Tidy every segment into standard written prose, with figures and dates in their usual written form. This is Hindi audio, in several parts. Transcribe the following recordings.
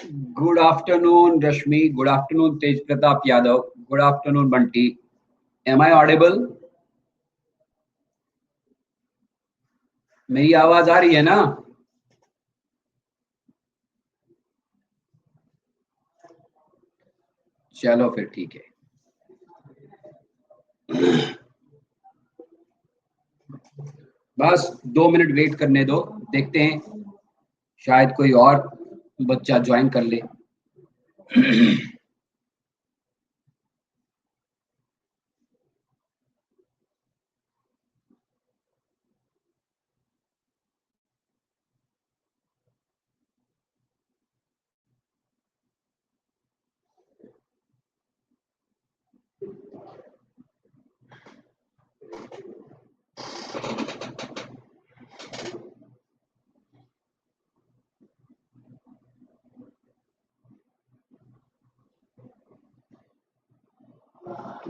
Good afternoon Rashmi, good afternoon Tej Pratap Yadav, good afternoon Bunty. Am I audible? मेरी आवाज आ रही है ना? चलो फिर ठीक है। बस 2 मिनट वेट करने दो, देखते हैं शायद कोई और बच्चा ज्वाइन कर ले।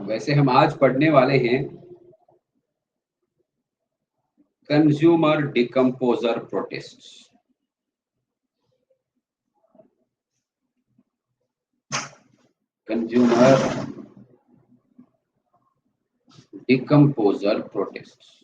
वैसे हम आज पढ़ने वाले हैं consumer decomposer protests. Consumer decomposer protests.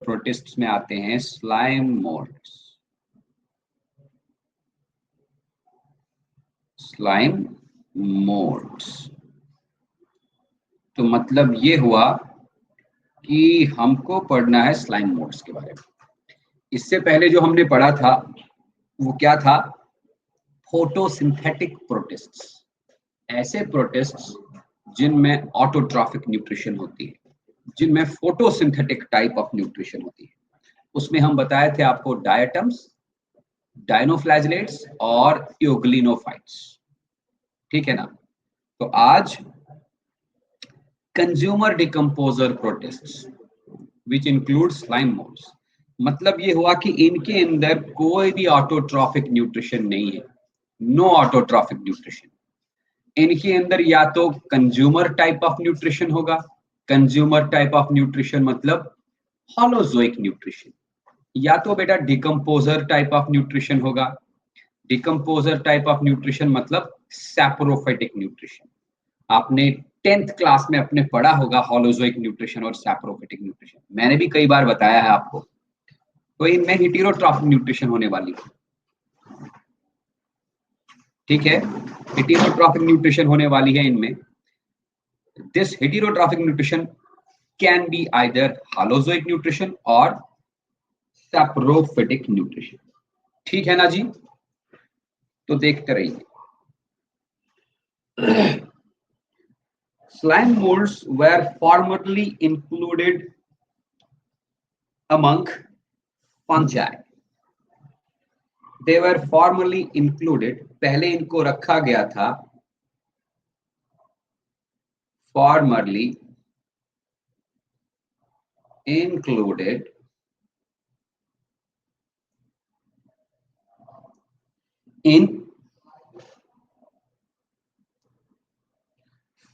Protests में आते हैं स्लाइम मोड्स। स्लाइम मोड्स तो मतलब ये हुआ कि हमको पढ़ना है स्लाइम मोड्स के बारे में। इससे पहले जो हमने पढ़ा था वो क्या था? फोटोसिंथेटिक प्रोटिस्ट्स। ऐसे प्रोटिस्ट्स जिनमें ऑटोट्रॉफिक न्यूट्रिशन होती है, जिनमें फोटोसिंथेटिक टाइप ऑफ न्यूट्रिशन होती है। उसमें हम बताए थे आपको डायटम्स, डायनोफ्लैजलेट्स और यूग्लिनोफाइट्स। ठीक है ना? तो आज consumer decomposer प्रोटिस्ट्स which include slime modes. मतलब ये हुआ कि इनके अंदर कोई भी ऑटोट्रॉफिक न्यूट्रिशन नहीं है, नो ऑटोट्रॉफिक न्यूट्रिशन। इनके अंदर या तो कंज्यूमर टाइप ऑफ न्यूट्रिशन होगा। कंज्यूमर टाइप ऑफ न्यूट्रिशन मतलब होलोजोइक न्यूट्रिशन, या तो बेटा डिकम्पोजर टाइप ऑफ न्यूट्रिशन होगा। डिकम्पोजर टाइप ऑफ न्यूट्रिशन मतलब सैप्रोफाइटिक न्यूट्रिशन। आपने 10th क्लास में अपने पढ़ा होगा होलोजोइक न्यूट्रिशन और सैप्रोफाइटिक न्यूट्रिशन, मैंने भी कई बार बताया है आपको। तो इनमें हेटेरोट्रॉफिक न्यूट्रिशन होने वाली है। ठीक है, हेटेरोट्रॉफिक न्यूट्रिशन होने वाली है इनमें। This heterotrophic nutrition can be either holozoic nutrition और सैप्रोफाइटिक न्यूट्रिशन। ठीक है ना जी? तो देखते रहिए। Slime molds were formerly included among fungi. They were formerly included, पहले इनको रखा गया था, formerly included in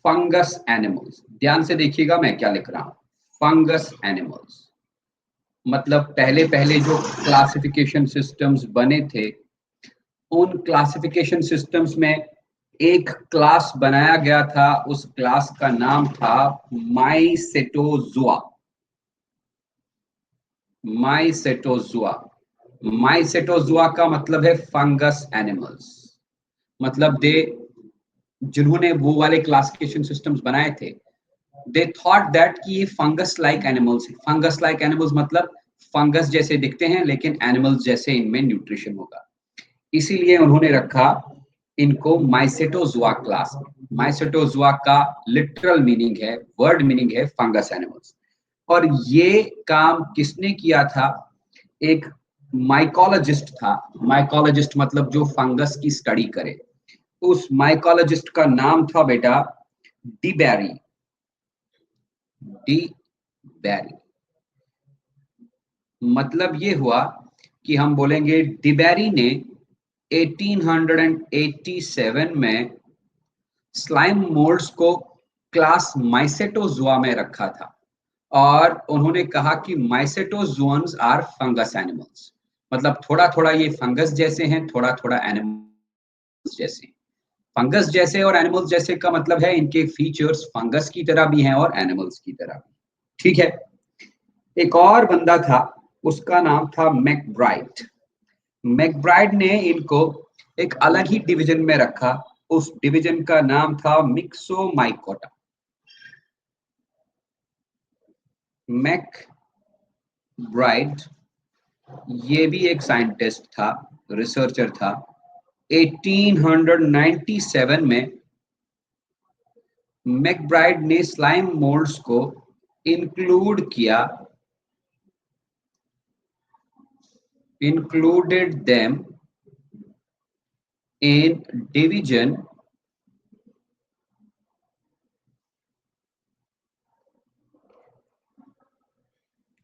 fungus animals. ध्यान से देखिएगा मैं क्या लिख रहा हूं। फंगस एनिमल्स मतलब पहले पहले जो क्लासिफिकेशन सिस्टम्स बने थे, उन क्लासिफिकेशन सिस्टम्स में एक क्लास बनाया गया था। उस क्लास का नाम था माइसेटोजुआ। माइसेटोजुआ। माइसेटोजुआ का मतलब है फंगस एनिमल्स। मतलब दे जिन्होंने वो वाले क्लासिफिकेशन सिस्टम्स बनाए थे, दे थॉट दैट कि ये फंगस लाइक एनिमल्स है। फंगस लाइक एनिमल्स मतलब फंगस जैसे दिखते हैं लेकिन एनिमल्स जैसे इनमें न्यूट्रिशन होगा, इसीलिए उन्होंने रखा इनको माइसेटोजुआ क्लास में। माइसेटोजुआ का लिटरल मीनिंग है, वर्ड मीनिंग है फंगस एनिमल्स। और ये काम किसने किया था? एक माइकोलॉजिस्ट था। माइकोलॉजिस्ट मतलब जो फंगस की स्टडी करे। उस माइकोलॉजिस्ट का नाम था बेटा डी बैरी। डी बैरी मतलब ये हुआ कि हम बोलेंगे डिबेरी ने 1887 में स्लाइम मोल्ड्स को क्लास माइसेटोजुआ में रखा था और उन्होंने कहा कि माइसेटोजुअन्स आर फंगस एनिमल्स। मतलब थोड़ा थोड़ा ये फंगस जैसे हैं, थोड़ा थोड़ा एनिमल्स जैसे। फंगस जैसे और एनिमल्स जैसे का मतलब है इनके फीचर्स फंगस की तरह भी हैं और एनिमल्स की तरह भी। ठीक है। एक और बंदा था, उसका नाम था मैकब्राइड। मैकब्राइड ने इनको एक अलग ही डिवीजन में रखा। उस डिवीजन का नाम था मिक्सोमाइकोटा। मैकब्राइड ये भी एक साइंटिस्ट था, रिसर्चर था। 1897 में मैकब्राइड ने स्लाइम मोल्ड्स को इंक्लूड किया, included them in division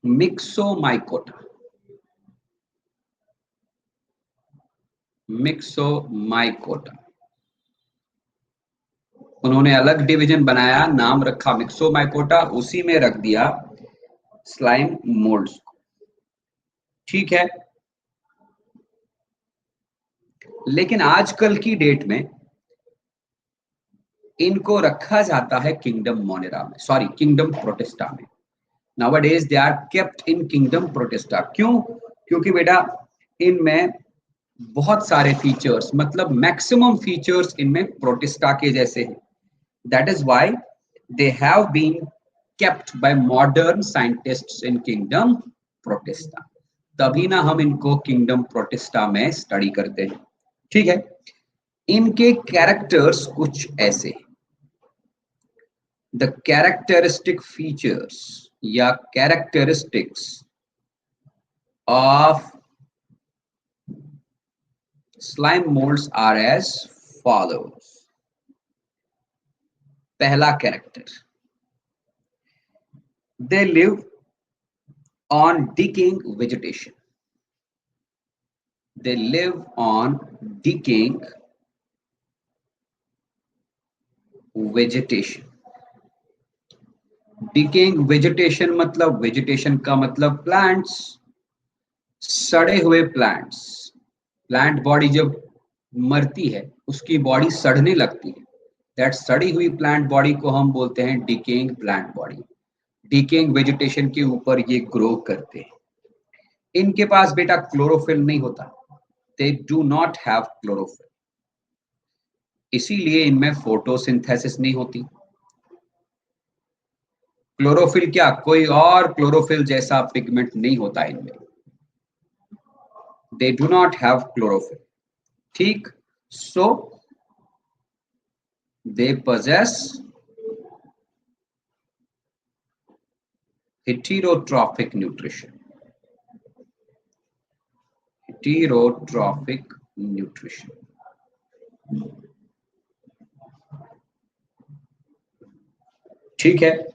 मिक्सोमाइकोटा। मिक्सोमाइकोटा उन्होंने अलग डिवीजन बनाया, नाम रखा मिक्सोमाइकोटा, उसी में रख दिया स्लाइम मोल्ड्स को। ठीक है। लेकिन आजकल की डेट में इनको रखा जाता है किंगडम मोनेरा में, सॉरी किंगडम प्रोटिस्टा में। Nowadays they are kept in kingdom protesta। क्यों? क्योंकि बेटा इनमें बहुत सारे फीचर्स, मतलब मैक्सिमम फीचर्स इनमें प्रोटिस्टा के जैसे हैं। That is why they have been kept by modern scientists in kingdom protesta। तभी ना हम इनको किंगडम प्रोटिस्टा में स्टडी करते हैं। ठीक है। इनके कैरेक्टर्स कुछ ऐसे, द कैरेक्टरिस्टिक फीचर्स या characteristics of slime molds are as follows। पहला character, they live on decaying vegetation। they live on decaying vegetation। decaying vegetation मतलब vegetation का मतलब plants, सड़े हुए प्लांट्स। प्लांट बॉडी जब मरती है उसकी बॉडी सड़ने लगती है, दैट सड़ी हुई प्लांट बॉडी को हम बोलते हैं decaying plant body. Decaying vegetation के ऊपर ये ग्रो करते हैं। इनके पास बेटा क्लोरोफिल नहीं होता, they do not have chlorophyll, इसीलिए इनमें फोटोसिंथेसिस नहीं होती। क्लोरोफिल क्या, कोई और क्लोरोफिल जैसा पिगमेंट नहीं होता इनमें, they do not have chlorophyll। ठीक। so they possess heterotrophic nutrition। heterotrophic nutrition। ठीक है।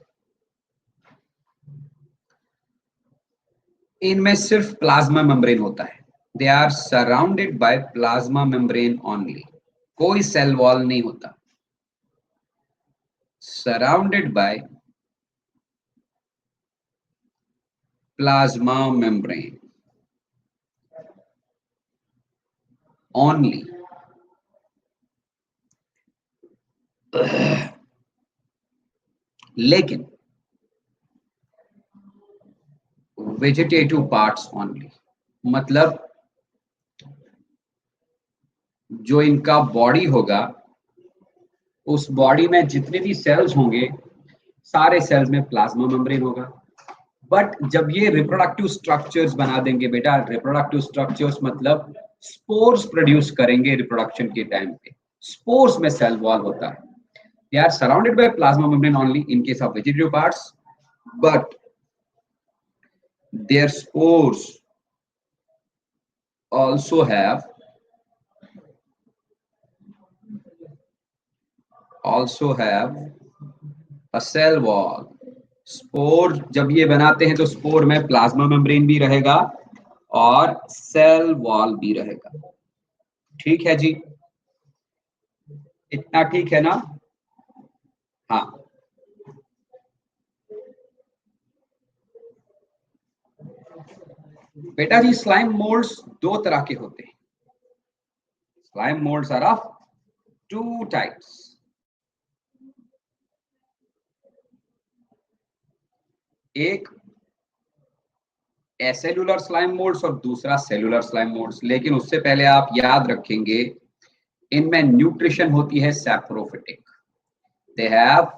इनमें सिर्फ प्लाज्मा मेम्ब्रेन होता है, they are surrounded by plasma membrane only. कोई सेल वॉल नहीं होता, surrounded by plasma membrane only. लेकिन वेजिटेटिव पार्ट्स ओनली, मतलब जो इनका बॉडी होगा उस बॉडी में जितने भी सेल्स होंगे सारे सेल्स में प्लाज्मा मेम्ब्रेन होगा। बट जब ये रिप्रोडक्टिव स्ट्रक्चर्स बना देंगे बेटा, रिप्रोडक्टिव स्ट्रक्चर्स मतलब स्पोर्स प्रोड्यूस करेंगे रिप्रोडक्शन के टाइम पे। स्पोर्स में सेल वॉल होता है। They are surrounded by plasma membrane only in case of vegetative parts, but their spores also have a cell wall। Spore जब ये बनाते हैं तो स्पोर में प्लाज्मा मेम्ब्रेन भी रहेगा और सेल वॉल भी रहेगा। ठीक है जी, इतना ठीक है ना? हाँ, बेटा जी स्लाइम मोल्ड्स दो तरह के होते हैं। Slime molds are of two types. एक एसेल्युलर स्लाइम मोल्ड्स और दूसरा सेलुलर स्लाइम मोल्ड्स। लेकिन उससे पहले आप याद रखेंगे इनमें न्यूट्रिशन होती है saprophytic. They have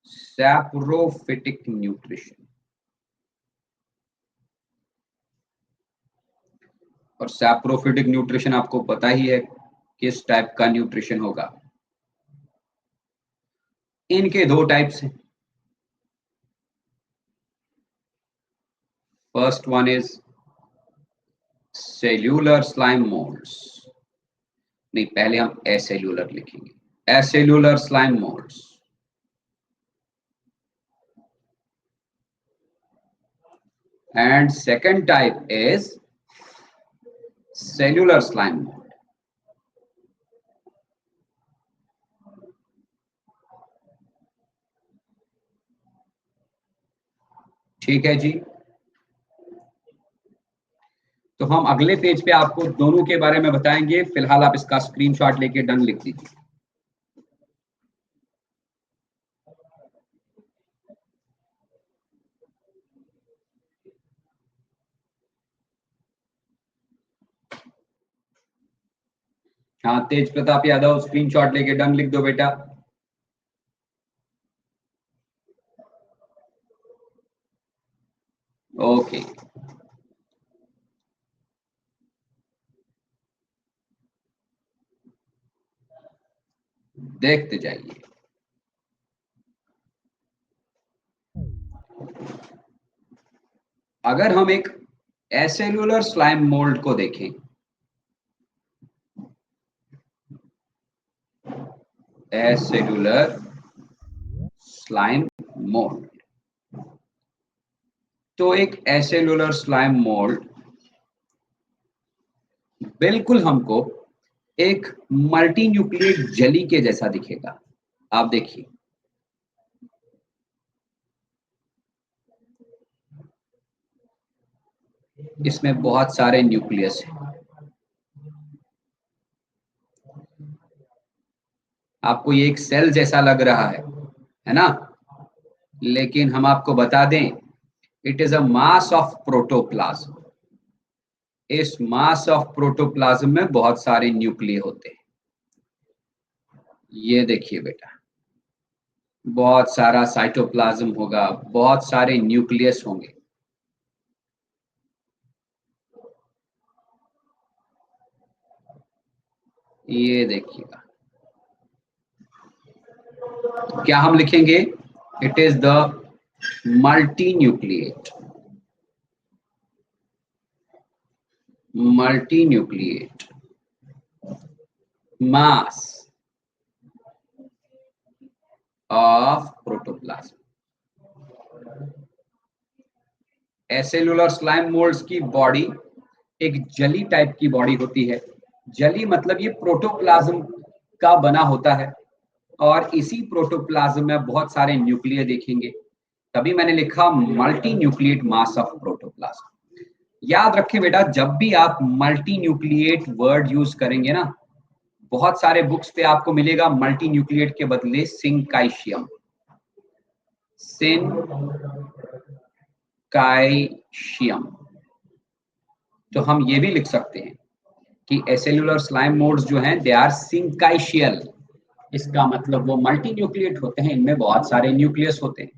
saprophytic nutrition. और सैप्रोफिटिक न्यूट्रिशन आपको पता ही है किस टाइप का न्यूट्रिशन होगा। इनके दो टाइप्स हैं। First one is cellular slime moulds. नहीं, पहले हम एसेल्यूलर लिखेंगे, acellular slime moulds. And second type is cellular slime mold। ठीक है जी, तो हम अगले पेज पे आपको दोनों के बारे में बताएंगे। फिलहाल आप इसका स्क्रीनशॉट लेके डन लिख दीजिए। हाँ, तेज प्रताप यादव स्क्रीनशॉट लेके डन लिख दो बेटा। ओके, देखते जाइए। अगर हम एक एसेल्यूलर स्लाइम मोल्ड को देखें, एसेल्यूलर स्लाइम मोल्ड, तो एक एसेल्यूलर स्लाइम मोल्ड बिल्कुल हमको एक मल्टी न्यूक्लिएट जेली के जैसा दिखेगा। आप देखिए, इसमें बहुत सारे न्यूक्लियस हैं। आपको ये एक सेल जैसा लग रहा है ना? लेकिन हम आपको बता दें, it is a mass of protoplasm. इस मास ऑफ प्रोटोप्लाज्म में बहुत सारे न्यूक्लिय होते हैं। ये देखिए बेटा, बहुत सारा साइटोप्लाज्म होगा, बहुत सारे न्यूक्लियस होंगे। ये देखिएगा, क्या हम लिखेंगे? It is the multinucleate, multinucleate mass of protoplasm। Acellular slime moulds की बॉडी एक जली टाइप की बॉडी होती है। जली मतलब ये प्रोटोप्लाज्म का बना होता है, और इसी प्रोटोप्लाज्म में बहुत सारे न्यूक्लिय देखेंगे। तभी मैंने लिखा multi nucleate mass of protoplasm. याद रखें बेटा, जब भी आप मल्टी न्यूक्लिएट वर्ड यूज करेंगे ना, बहुत सारे बुक्स पे आपको मिलेगा मल्टी न्यूक्लिएट के बदले सिंकाइशियम, सिंकाइशियम। तो हम ये भी लिख सकते हैं कि एसेल्यूलर स्लाइम मोड्स जो हैं दे आर सिंकाइशियल। इसका मतलब वो मल्टी न्यूक्लिएट होते हैं, इनमें बहुत सारे न्यूक्लियस होते हैं।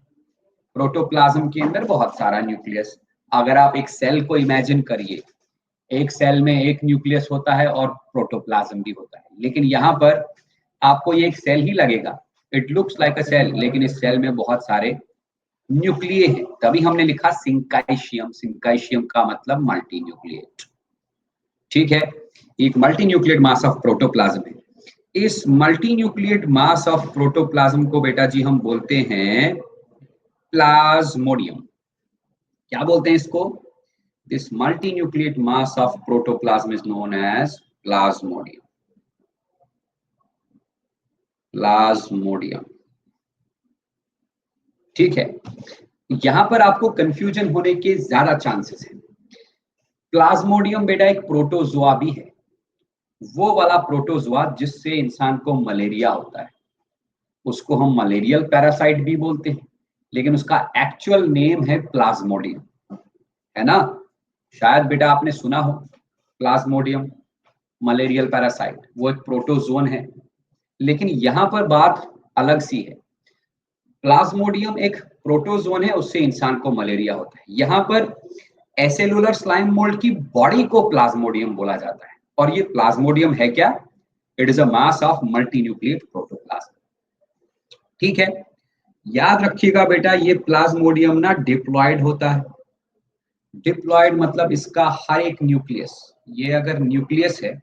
प्रोटोप्लाज्म के अंदर बहुत सारा न्यूक्लियस। अगर आप एक सेल को इमेजिन करिए, एक सेल में एक न्यूक्लियस होता है और प्रोटोप्लाज्म भी होता है, लेकिन यहाँ पर आपको ये एक सेल ही लगेगा, it looks like a cell, लेकिन इस सेल में बहुत सारे न्यूक्लिय हैं, तभी हमने लिखा सिंकाइशियम। सिंकाइशियम का मतलब मल्टी न्यूक्लिएट। ठीक है, एक multi nucleate mass of protoplasm है। इस multi nucleate mass of protoplasm को बेटा जी हम बोलते हैं प्लाज्मोडियम। क्या बोलते हैं इसको? This multi nucleate mass of protoplasm is known as plasmodium. Plasmodium, ठीक है। यहां पर आपको कंफ्यूजन होने के ज्यादा चांसेस हैं। प्लाज्मोडियम बेटा एक प्रोटोजोआ भी है, वो वाला प्रोटोजोआ जिससे इंसान को मलेरिया होता है, उसको हम मलेरियल पैरासाइट भी बोलते हैं, लेकिन उसका एक्चुअल नेम है प्लाज्मोडियम, है ना? शायद बेटा आपने सुना हो प्लाज्मोडियम मलेरियल पैरासाइट, वो एक प्रोटोजोन है। लेकिन यहां पर बात अलग सी है। प्लाज्मोडियम एक प्रोटोजोन है, उससे इंसान को मलेरिया होता है। यहाँ पर एसेलुलर स्लाइम मोल्ड की बॉडी को प्लाज्मोडियम बोला जाता है, और ये प्लाज्मोडियम है क्या? It is a mass of multinucleate protoplasm. ठीक है, याद रखिएगा बेटा, ये प्लाज्मोडियम ना डिप्लॉयड होता है। डिप्लॉयड मतलब इसका हर एक न्यूक्लियस, ये अगर न्यूक्लियस है,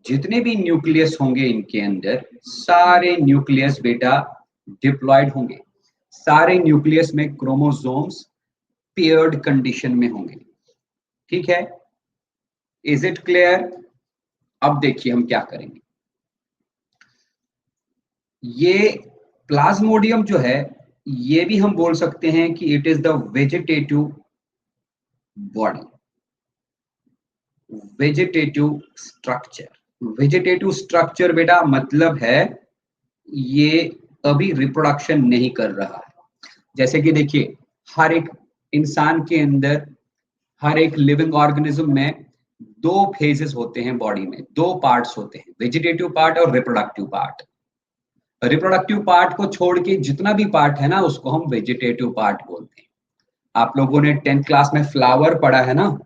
जितने भी न्यूक्लियस होंगे इनके अंदर, सारे न्यूक्लियस बेटा डिप्लॉयड होंगे। सारे न्यूक्लियस में क्रोमोसोम्स पेयर्ड कंडीशन में होंगे। ठीक है, इज इट क्लियर? अब देखिए हम क्या करेंगे। ये प्लाज्मोडियम जो है, ये भी हम बोल सकते हैं कि it is the vegetative body, vegetative structure. Vegetative structure बेटा मतलब है ये अभी रिप्रोडक्शन नहीं कर रहा है। जैसे कि देखिए, हर एक इंसान के अंदर, हर एक लिविंग ऑर्गेनिज्म में दो फेजेस होते हैं बॉडी में, दो पार्ट्स होते हैं, वेजिटेटिव पार्ट और रिप्रोडक्टिव पार्ट। रिप्रोडक्टिव पार्ट को छोड़ के जितना भी पार्ट है ना, उसको हम वेजिटेटिव पार्ट बोलते हैं। आप लोगों ने 10th क्लास में फ्लावर पढ़ा है ना?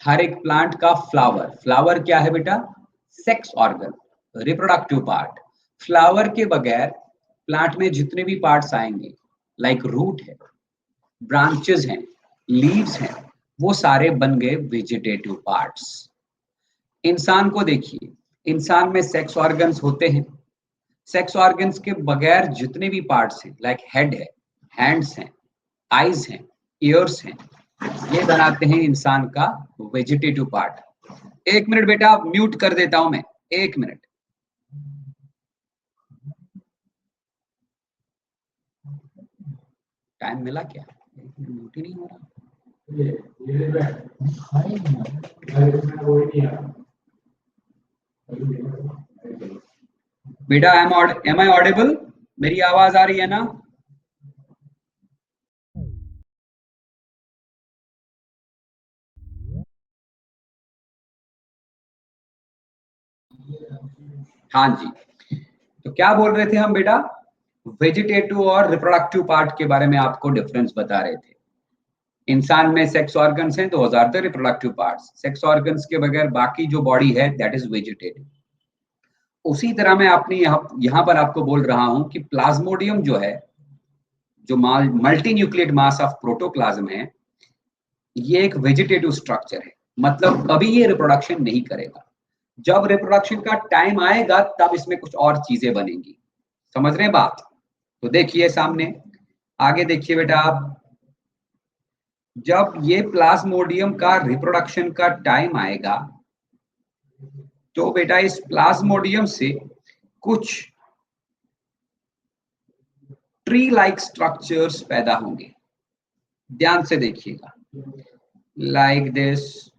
हर एक प्लांट का फ्लावर, फ्लावर क्या है बेटा? Sex organ, reproductive part. Flower के बगैर प्लांट में जितने भी पार्ट्स आएंगे, लाइक रूट है, ब्रांचेस हैं, लीव्स हैं, वो सारे बन गए वेजिटेटिव पार्ट्स। इंसान को देखिए, इंसान में सेक्स ऑर्गन्स होते हैं। सेक्स ऑर्गन्स के बगैर जितने भी पार्ट्स हैं, लाइक हेड है, हैंड्स हैं, आईज हैं, ईयर्स हैं, ये बनाते हैं इंसान का वेजिटेटिव पार्ट। एक मिनट बेटा, म्यूट कर देता हूं मैं, एक मिनट। टाइम मिला क्या? म्यूट ही नहीं हो रहा। बेटा एम आई ऑडिबल? मेरी आवाज आ रही है ना? हाँ जी, तो क्या बोल रहे थे हम बेटा? वेजिटेटिव और रिप्रोडक्टिव पार्ट के बारे में आपको डिफरेंस बता रहे थे। इंसान में सेक्स ऑर्गन्स हैं, 2000 the reproductive parts. Sex organs के बगैर बाकी जो बॉडी है, दैट इज वेजिटेटिव। उसी तरह मैं अपनी यहाँ पर आपको बोल रहा हूं कि प्लाज्मोडियम जो है, जो multi nucleate mass of protoplasm है, ये एक वेजिटेटिव स्ट्रक्चर है। मतलब कभी ये रिप्रोडक्शन नहीं करेगा। जब रिप्रोडक्शन का टाइम आएगा, तब इसमें कुछ और चीजें बनेंगी। समझ रहे हैं बात? तो देखिए सामने, आगे देखिए बेटा आप, जब ये प्लाज्मोडियम का रिप्रोडक्शन का टाइम आएगा, तो बेटा इस प्लाज्मोडियम से कुछ ट्री लाइक स्ट्रक्चर्स पैदा होंगे। ध्यान से देखिएगा, लाइक दिस।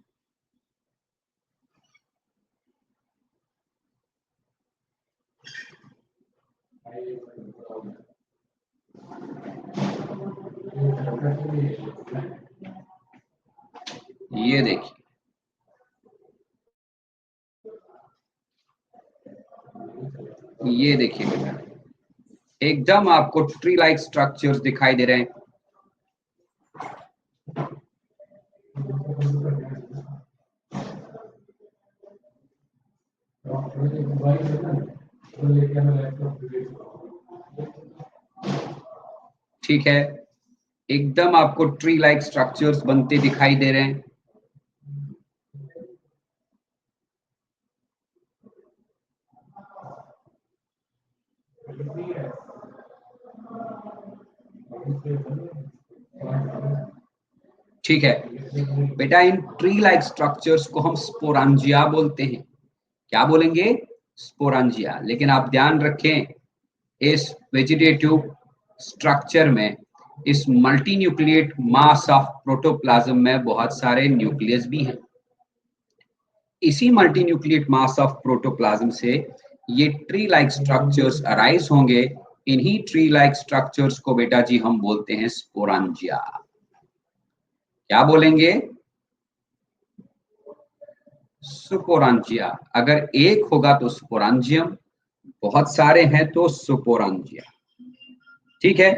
ये देखिए, ये देखिए बेटा, एकदम आपको ट्री लाइक स्ट्रक्चर्स दिखाई दे रहे हैं। ठीक है, एकदम आपको ट्री लाइक स्ट्रक्चर्स बनते दिखाई दे रहे हैं। ठीक है बेटा, इन ट्री लाइक स्ट्रक्चर्स को हम स्पोरांजिया बोलते हैं। क्या बोलेंगे? स्पोरांजिया। लेकिन आप ध्यान रखें, इस वेजिटेटिव स्ट्रक्चर में, इस multi nucleate mass of protoplasm में बहुत सारे न्यूक्लियस भी हैं। इसी multi nucleate mass of protoplasm से ये ट्री लाइक स्ट्रक्चर्स अराइज होंगे। इन्हीं ट्री लाइक स्ट्रक्चर्स को बेटा जी हम बोलते हैं स्पोरांजिया। क्या बोलेंगे? सुपोरांजिया। अगर एक होगा तो स्पोरांजियम, बहुत सारे हैं तो सुपोरांजिया। ठीक है,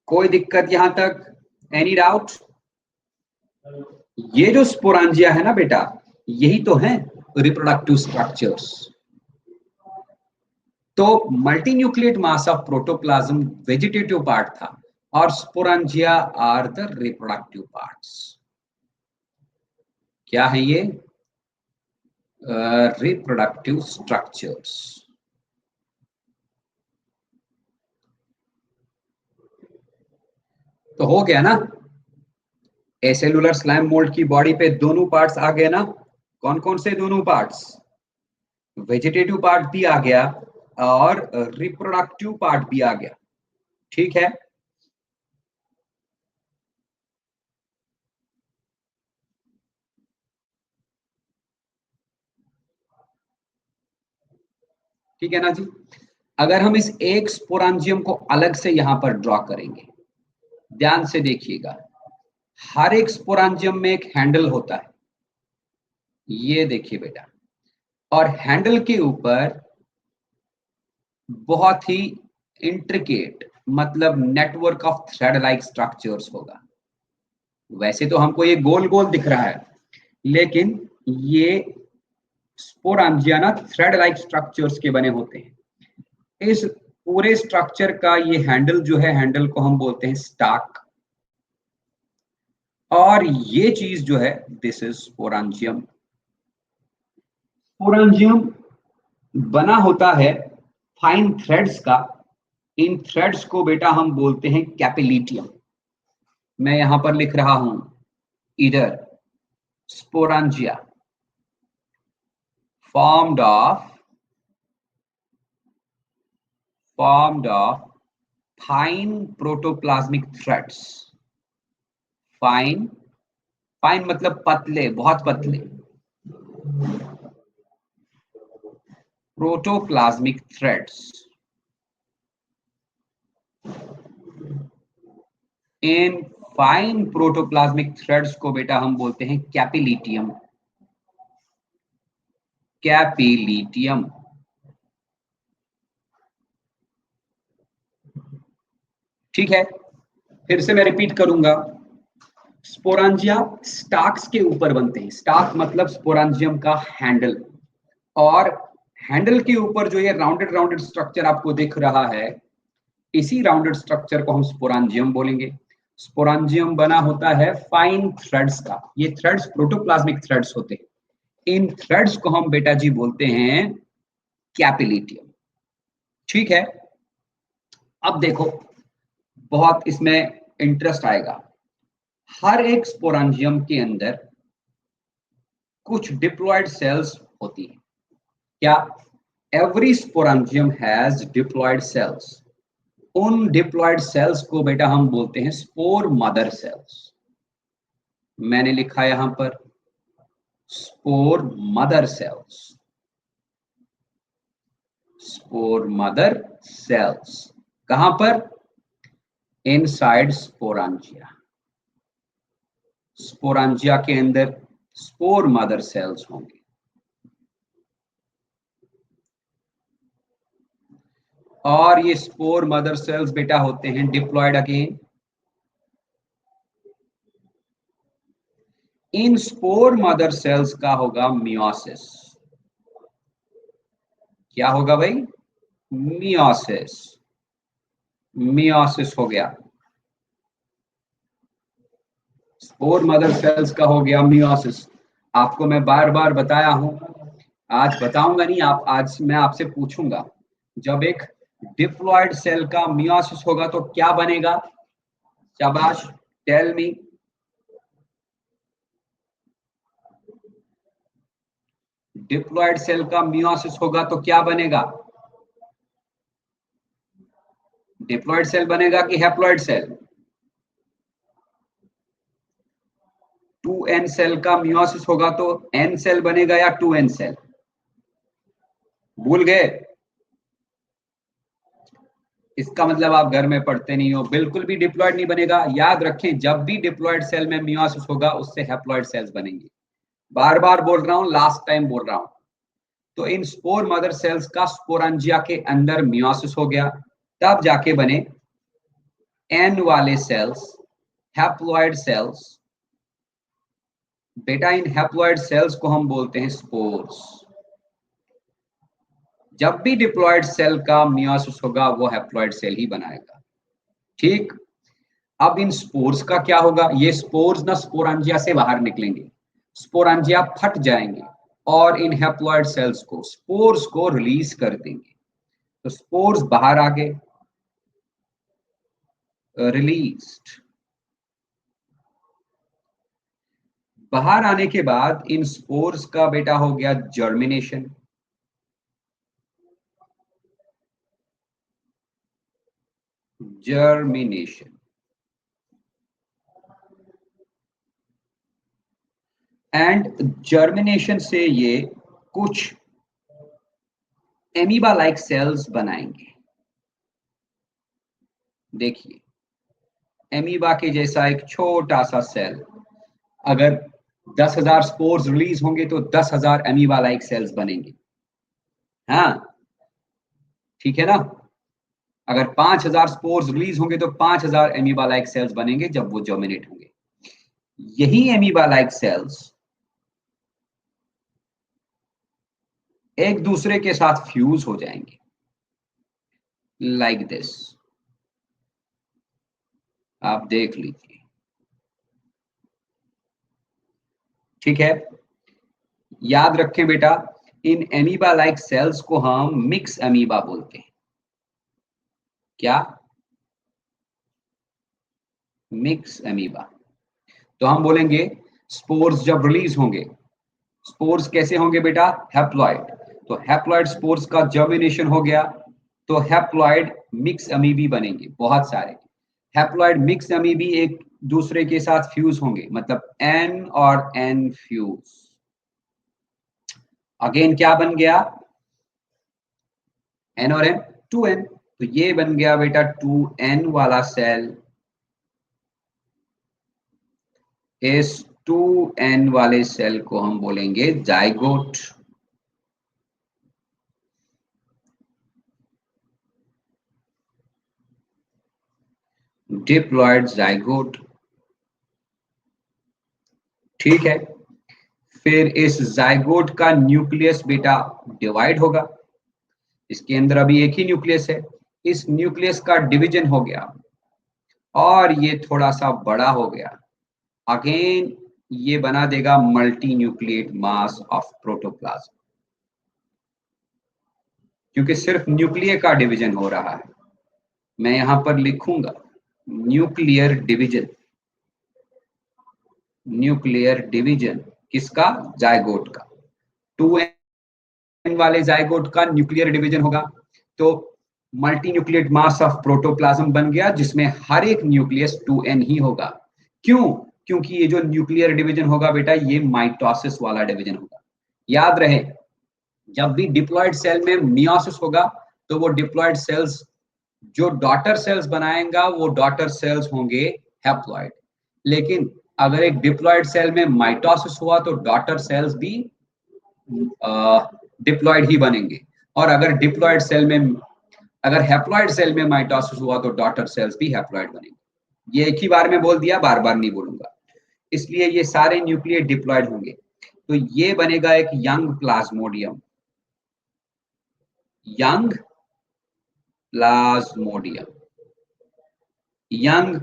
कोई दिक्कत यहां तक? Any doubt? ये जो स्पोरांजिया है ना बेटा, यही तो है रिप्रोडक्टिव स्ट्रक्चर्स। तो multi nucleate mass of protoplasm vegetative part था और स्पोरांजिया आर द रिप्रोडक्टिव पार्ट्स। क्या है ये? Reproductive structures. तो हो गया ना, एसेलुलर स्लाइम मोल्ड की बॉडी पे दोनों पार्ट्स आ गए ना। कौन कौन से दोनों पार्ट्स? वेजिटेटिव पार्ट भी आ गया और रिप्रोडक्टिव पार्ट भी आ गया। ठीक है, ठीक है ना जी। अगर हम इस एक स्पोरांजियम को अलग से यहां पर ड्रॉ करेंगे, ध्यान से देखिएगा, हर एक स्पोरांजियम में एक हैंडल होता है। ये देखिए बेटा, और हैंडल के ऊपर बहुत ही इंट्रिकेट, मतलब network of thread like structures होगा। वैसे तो हमको ये गोल गोल दिख रहा है, लेकिन ये स्पोरांजिया ना थ्रेड लाइक स्ट्रक्चर्स के बने होते हैं। इस पूरे स्ट्रक्चर का ये हैंडल जो है, हैंडल को हम बोलते हैं स्टाक। और ये चीज जो है, दिस इज स्पोरांजियम। स्पोरांजियम बना होता है फाइन थ्रेड्स का। इन थ्रेड्स को बेटा हम बोलते हैं कैपिलिटियम। मैं यहां पर लिख रहा हूं, इधर स्पोरांजिया formed of fine protoplasmic threads। Fine, fine मतलब पतले, बहुत पतले, protoplasmic threads. In fine protoplasmic threads को बेटा हम बोलते हैं कैपिलिटियम। कैपिलिटियम। ठीक है, फिर से मैं रिपीट करूंगा। स्पोरांजिया स्टाक्स के ऊपर बनते हैं। स्टाक मतलब स्पोरांजियम का हैंडल, और हैंडल के ऊपर जो ये राउंडेड राउंडेड स्ट्रक्चर आपको दिख रहा है, इसी राउंडेड स्ट्रक्चर को हम स्पोरांजियम बोलेंगे। स्पोरांजियम बना होता है फाइन थ्रेड्स का। ये थ्रेड्स प्रोटोप्लाज्मिक थ्रेड्स होते हैं। इन थ्रेड्स को हम बेटा जी बोलते हैं कैपिलिटियम। ठीक है, अब देखो, बहुत इसमें इंटरेस्ट आएगा। हर एक स्पोरांजियम के अंदर कुछ डिप्लॉयड सेल्स होती हैं। क्या? Every sporangium has diploid cells. उन डिप्लॉयड सेल्स को बेटा हम बोलते हैं स्पोर मदर सेल्स। मैंने लिखा यहां पर spore mother cells. Spore mother sales कहां पर? इनसाइड स्पोरांजिया। स्पोरांजिया के अंदर स्पोर मदर सेल्स होंगे। और ये स्पोर मदर सेल्स बेटा होते हैं डिप्लॉयड अगेन। इन स्पोर मदर सेल्स का होगा मियोसिस। क्या होगा भाई? मियोसिस। मियोसिस हो गया। स्पोर मदर सेल्स का हो गया मियोसिस। आपको मैं बार बार बताया हूं, आज बताऊंगा नहीं, आप आज मैं आपसे पूछूंगा, जब एक डिप्लॉयड सेल का मियोसिस होगा तो क्या बनेगा? शाबाश, टेल मी। डिप्लॉयड सेल का मियोसिस होगा तो क्या बनेगा? डिप्लॉयड सेल बनेगा कि हैप्लॉयड सेल? 2n सेल का मियोसिस होगा तो n सेल बनेगा या 2n सेल? भूल गए? इसका मतलब आप घर में पढ़ते नहीं हो। बिल्कुल भी डिप्लॉयड नहीं बनेगा। याद रखें, जब भी डिप्लॉयड सेल में मियोसिस होगा उससे हैप्लॉयड सेल्स बनेंगे। बार बार बोल रहा हूं, लास्ट टाइम बोल रहा हूं। तो इन स्पोर मदर सेल्स का स्पोरेंजिया के अंदर मियोसिस हो गया, तब जाके बने एन वाले सेल्स, हैप्लॉयड सेल्स। बेटा इन हैप्लॉयड सेल्स को हम बोलते हैं स्पोर्स। जब भी डिप्लॉयड सेल का मियोसिस होगा वो हैप्लॉयड सेल ही बनाएगा। ठीक। अब इन स्पोर्स का क्या होगा? ये स्पोर्स ना स्पोरेंजिया से बाहर निकलेंगे, स्पोरेंजिया फट जाएंगे और इन हैप्लॉयड सेल्स को, स्पोर्स को रिलीज कर देंगे। तो स्पोर्स बाहर आ गए, रिलीज्ड। बाहर आने के बाद इन स्पोर्स का बेटा हो गया जर्मिनेशन। जर्मिनेशन। एंड जर्मिनेशन से ये कुछ एमीबा लाइक सेल्स बनाएंगे। देखिए, एमीबा के जैसा एक छोटा सा सेल, अगर 10,000 स्पोर्स रिलीज होंगे तो 10,000 एमीबा लाइक सेल्स बनेंगे। हाँ, ठीक है ना? अगर 5,000 स्पोर्स रिलीज होंगे तो 5,000 एमीबा लाइक सेल्स बनेंगे जब वो जर्मिनेट होंगे। यही एमीबा लाइक सेल्स एक दूसरे के साथ फ्यूज हो जाएंगे, लाइक दिस। आप देख लीजिए, ठीक है? याद रखें बेटा, इन एमीबा लाइक सेल्स को हम मिक्स अमीबा बोलते हैं। क्या? Mix amoeba. तो हम बोलेंगे स्पोर्स जब रिलीज होंगे, स्पोर्स कैसे होंगे बेटा? हैप्लॉइड। तो हैप्लॉइड स्पोर्स का जर्मिनेशन हो गया तो हैप्लॉइड मिक्स अमीबी बनेंगे, बहुत सारे हैप्लॉइड मिक्स अमीबी एक दूसरे के साथ फ्यूज होंगे, मतलब एन और एन फ्यूज। अगेन क्या बन गया? एन और एन, 2n। तो ये बन गया बेटा 2n वाला सेल। इस 2n वाले सेल को हम बोलेंगे जाइगोट। Diploid zygote. ठीक है। फिर इस जाइगोट का न्यूक्लियस बेटा डिवाइड होगा। इसके अंदर अभी एक ही न्यूक्लियस है, इस न्यूक्लियस का डिवीजन हो गया और ये थोड़ा सा बड़ा हो गया। अगेन ये बना देगा multi nucleate mass of protoplasm, क्योंकि सिर्फ न्यूक्लियर का डिवीजन हो रहा है। मैं यहां पर लिखूंगा न्यूक्लियर डिवीजन। न्यूक्लियर डिवीजन किसका? जाइगोट का। 2n वाले जाइगोट का न्यूक्लियर डिवीजन होगा तो multi nucleate mass of protoplasm बन गया, जिसमें हर एक न्यूक्लियस 2n ही होगा। क्यों? क्योंकि ये जो न्यूक्लियर डिवीजन होगा बेटा, ये माइटोसिस वाला डिवीजन होगा। याद रहे, जब भी डिप्लॉयड सेल में मियोसिस होगा तो वो डिप्लॉयड सेल्स जो डॉटर सेल्स बनाएगा वो डॉटर सेल्स होंगे हैप्लॉइड। लेकिन अगर एक डिप्लॉयड सेल में माइटोसिस हुआ तो डॉटर सेल्स भी डिप्लॉयड ही बनेंगे। और अगर डिप्लॉयड सेल में अगर हैप्लॉइड सेल में माइटोसिस हुआ तो डॉटर सेल्स भी हैप्लॉइड बनेंगे। ये एक ही बार में बोल दिया, बार बार नहीं बोलूंगा, इसलिए ये सारे न्यूक्लियस डिप्लॉयड होंगे। तो ये बनेगा एक young plasmodium, young plasmodium, young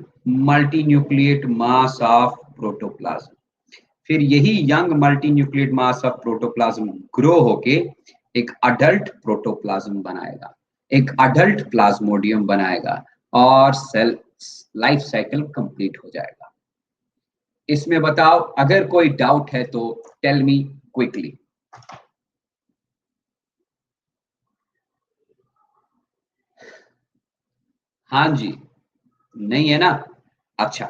multinucleate mass of protoplasm. फिर यही young multinucleate mass of protoplasm grow होके एक अडल्ट प्रोटोप्लाज्म बनाएगा, एक अडल्ट प्लाज्मोडियम बनाएगा और सेल लाइफ साइकिल कंप्लीट हो जाएगा। इसमें बताओ, अगर कोई डाउट है तो टेल मी क्विकली। हाँ जी, नहीं है ना? अच्छा,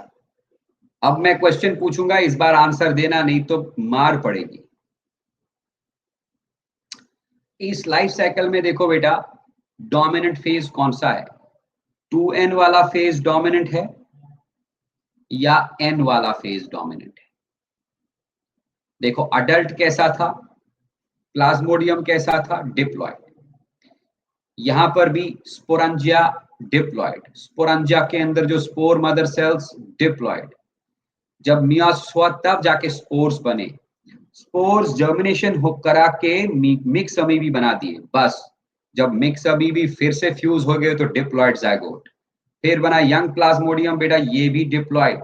अब मैं क्वेश्चन पूछूंगा, इस बार आंसर देना, नहीं तो मार पड़ेगी। इस लाइफ साइकिल में देखो बेटा, डोमिनेंट फेज कौन सा है? 2n वाला फेज डोमिनेंट है या n वाला फेज डोमिनेंट है? देखो, अडल्ट कैसा था, प्लाज्मोडियम कैसा था, डिप्लॉयड। यहां पर भी स्पोरंजिया डिप्लॉयड, स्पोरंजिया के अंदर जो स्पोर मदर सेल्स डिप्लॉयड। जब मियोसिस हुआ तब जाके स्पोर्स बने, स्पोर्स जर्मिनेशन हो करा के मिक्स अमीबी बना दिए, बस। जब मिक्स अमीबी फिर से फ्यूज हो गए तो डिप्लॉयड जाइगोट, फिर बना यंग प्लाज्मोडियम, बेटा ये भी डिप्लॉयड,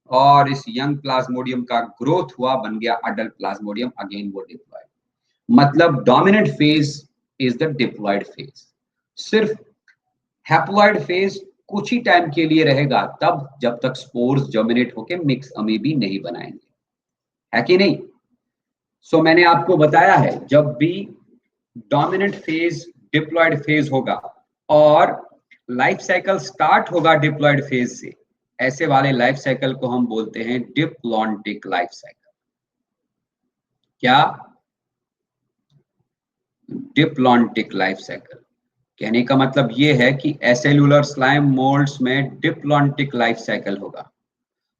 और इस यंग प्लाज्मोडियम का ग्रोथ हुआ, बन गया अडल्ट प्लाज्मोडियम, अगेन वो डिप्लॉयड। मतलब dominant phase is the diploid phase. सिर्फ हैप्लॉयड फेज कुछ ही टाइम के लिए रहेगा, तब जब तक स्पोर्स जर्मिनेट होके मिक्स अमीबी नहीं बनाएंगे, है कि नहीं? सो मैंने आपको बताया है, जब भी डोमिनेंट फेज डिप्लॉयड फेज होगा और लाइफ साइकिल स्टार्ट होगा डिप्लॉयड फेज से, ऐसे वाले लाइफ साइकिल को हम बोलते हैं डिप्लॉन्टिक लाइफ साइकिल। क्या? Diplontic life cycle. कहने का मतलब ये है कि एसेलुलर स्लाइम मोल्ड्स में डिप्लॉन्टिक लाइफ साइकिल होगा।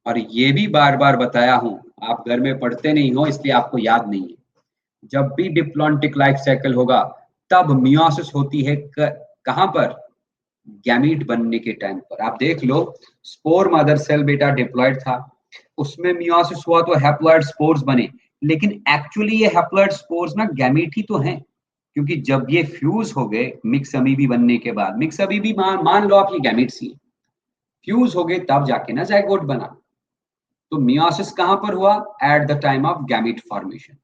और ये भी बार बार बताया हूं, आप घर में पढ़ते नहीं हो इसलिए आपको याद नहीं है। जब भी डिप्लॉन्टिक लाइफ साइकिल होगा तब मियोसिस होती है कहां पर? गैमीट बनने के टाइम पर। आप देख लो, स्पोर मदर सेल बेटा डिप्लॉयड था, उसमें मियोसिस हुआ तो हैप्लॉयड स्पोर्स बने, लेकिन एक्चुअली ये हैप्लॉयड स्पोर्स ना गैमीट ही तो हैं, क्योंकि जब ये फ्यूज हो गए मिक्स अमीबी बनने के बाद, मिक्स अमीबी मान लो आप ये गैमीट्स ही, फ्यूज हो गए तब जाके ना जाइगोट बना। तो मियोसिस कहां पर हुआ? At the time of gamete formation.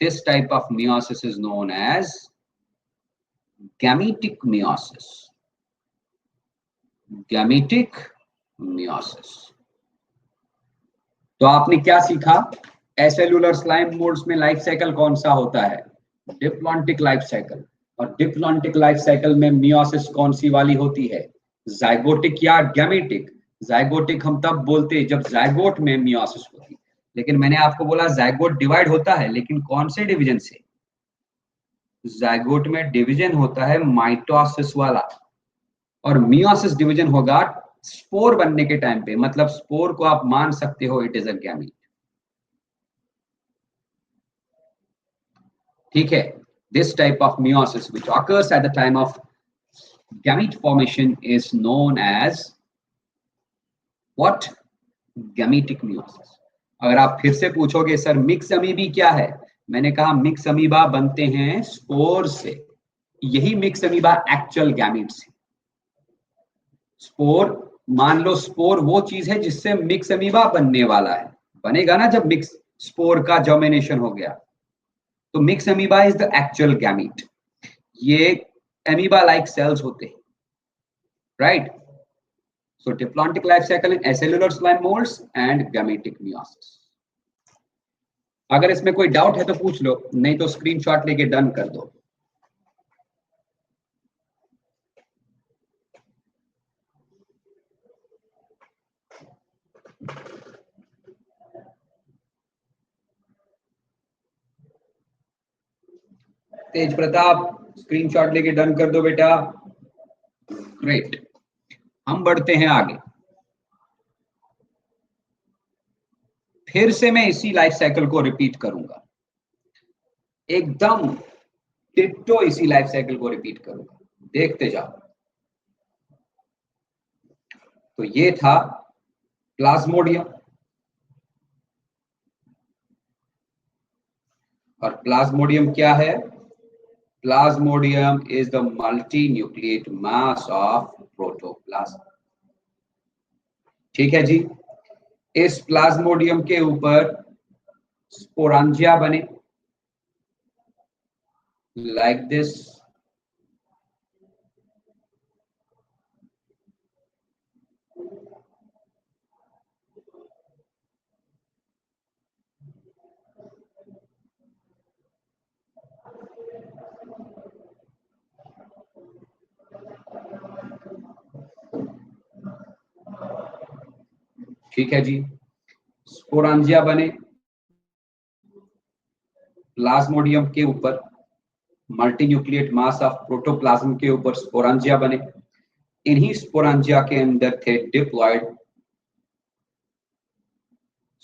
This type of meiosis is known as gametic meiosis. Gametic meiosis. तो आपने क्या सीखा? एसेलुलर स्लाइम मोल्ड्स में लाइफ साइकिल कौन सा होता है? Diplontic life cycle. और डिप्लॉन्टिक लाइफ साइकिल में मियोसिस कौन सी वाली होती है? जाइगोटिक या गैमेटिक? जाइगोटिक हम तब बोलते जब जाइगोट में मियोसिस होती, लेकिन मैंने आपको बोला जाइगोट डिवाइड होता है, लेकिन कौन से डिवीजन से? जाइगोट में डिवीजन होता है माइटोसिस वाला, और मियोसिस डिवीजन होगा स्पोर बनने के टाइम पे। मतलब स्पोर को आप मान सकते हो इट इज अ गैमीट। ठीक है? This type of meiosis which occurs at the time of gamete formation is known as what? Gametic meiosis. अगर आप फिर से पूछोगे सर मिक्स अमीबी क्या है, मैंने कहा मिक्स अमीबा बनते हैं स्पोर से, यही मिक्स अमीबा एक्चुअल गैमीट से। स्पोर, मान लो स्पोर वो चीज है जिससे मिक्स अमीबा बनने वाला है, बनेगा ना जब मिक्स स्पोर का जर्मिनेशन हो गया। तो mix amoeba is the actual gamete. ये अमीबा लाइक सेल्स होते हैं, right? So diplontic life cycle in acellular slime moulds and gametic meiosis. अगर इसमें कोई डाउट है तो पूछ लो, नहीं तो स्क्रीनशॉट लेके डन कर दो। तेज प्रताप, स्क्रीनशॉट लेके डन कर दो बेटा। ग्रेट, हम बढ़ते हैं आगे। फिर से मैं इसी लाइफ साइकिल को रिपीट करूंगा, एकदम डिट्टो इसी लाइफ साइकिल को रिपीट करूंगा। देखते जाओ। तो ये था प्लाज्मोडियम, और प्लाज्मोडियम क्या है? Plasmodium is the multi nucleate mass of protoplasm. ठीक है जी। इस प्लाज्मोडियम के ऊपर स्पोरांजिया बने, लाइक दिस। ठीक है जी, स्पोरांजिया बने प्लाज्मोडियम के ऊपर, multi nucleate mass of protoplasm के ऊपर स्पोरांजिया बने। इन्हीं स्पोरांजिया के अंदर थे diploid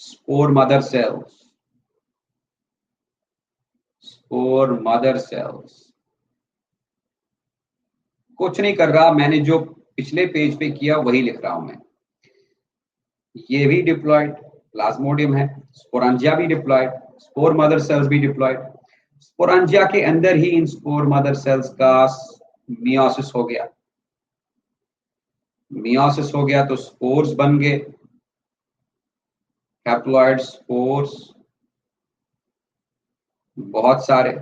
spore mother cells. Spore mother cells कुछ नहीं कर रहा, मैंने जो पिछले पेज पे किया वही लिख रहा हूं मैं। ये भी डिप्लॉयड प्लाज्मोडियम है, स्पोरांजिया भी डिप्लॉयड, स्पोर मदर सेल्स भी डिप्लॉयड। स्पोरांजिया के अंदर ही इन स्पोर मदर सेल्स का मियोसिस हो गया। मियोसिस हो गया तो स्पोर्स बन गए, हैप्लॉइड स्पोर्स बहुत सारे।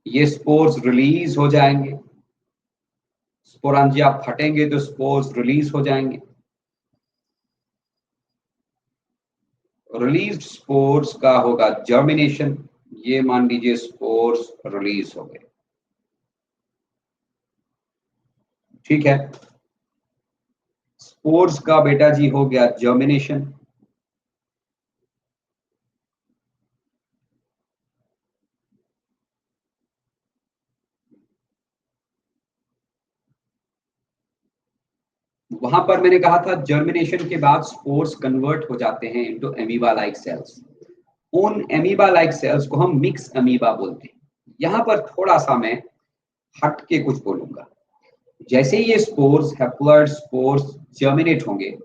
ये स्पोर्स रिलीज हो जाएंगे, स्पोरांजिया फटेंगे तो स्पोर्स रिलीज हो जाएंगे। रिलीज्ड स्पोर्स का होगा जर्मिनेशन। ये मान लीजिए स्पोर्स रिलीज हो गए। ठीक है, स्पोर्स का बेटा जी हो गया जर्मिनेशन। वहां पर मैंने कहा था जर्मिनेशन के बाद स्पोर्स कन्वर्ट हो जाते हैं इनटू एमीबा लाइक सेल्स। उन एमीबा लाइक सेल्स को हम मिक्स अमीबा बोलते हैं। यहां पर थोड़ा सा मैं हट के कुछ बोलूंगा। जैसे ही ये स्पोर्स, हैप्लॉइड स्पोर्स जर्मिनेट होंगे,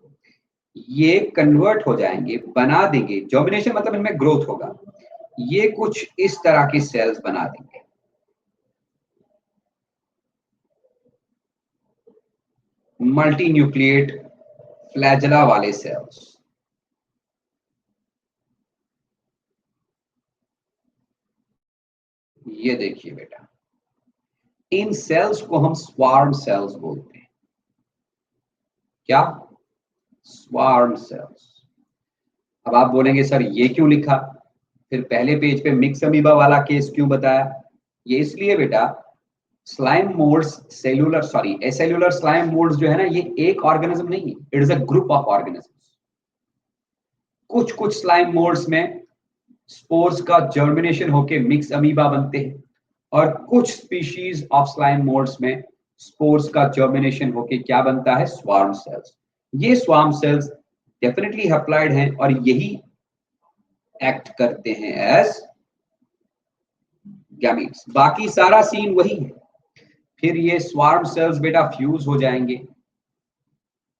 ये कन्वर्ट हो जाएंगे, बना देंगे। जर्मिनेशन मतलब इनमें ग्रोथ होगा। ये कुछ इस तरह की सेल्स बना देंगे, मल्टी न्यूक्लिएट फ्लैजेला वाले सेल्स। ये देखिए बेटा, इन सेल्स को हम स्वार्म सेल्स बोलते हैं। क्या? Swarm cells. अब आप बोलेंगे सर ये क्यों लिखा, फिर पहले पेज पे मिक्स अमीबा वाला केस क्यों बताया? ये इसलिए बेटा, slime moulds cellular sorry acellular slime moulds जो है ना, ये एक ऑर्गेनिज्म नहीं है, it is a group of organism. कुछ कुछ स्लाइम मोल्ड्स में स्पोर्स का जर्मिनेशन होके मिक्स अमीबा बनते हैं, और कुछ स्पीशीज ऑफ स्लाइम मोल्ड्स में स्पोर्स का जर्मिनेशन होके क्या बनता है? Swarm cells. ये स्वार्म सेल्स डेफिनेटली हैप्लॉइड हैं और यही एक्ट करते हैं एज गैमीट्स। बाकी सारा सीन वही है। फिर ये स्वार्म सेल्स बेटा फ्यूज हो जाएंगे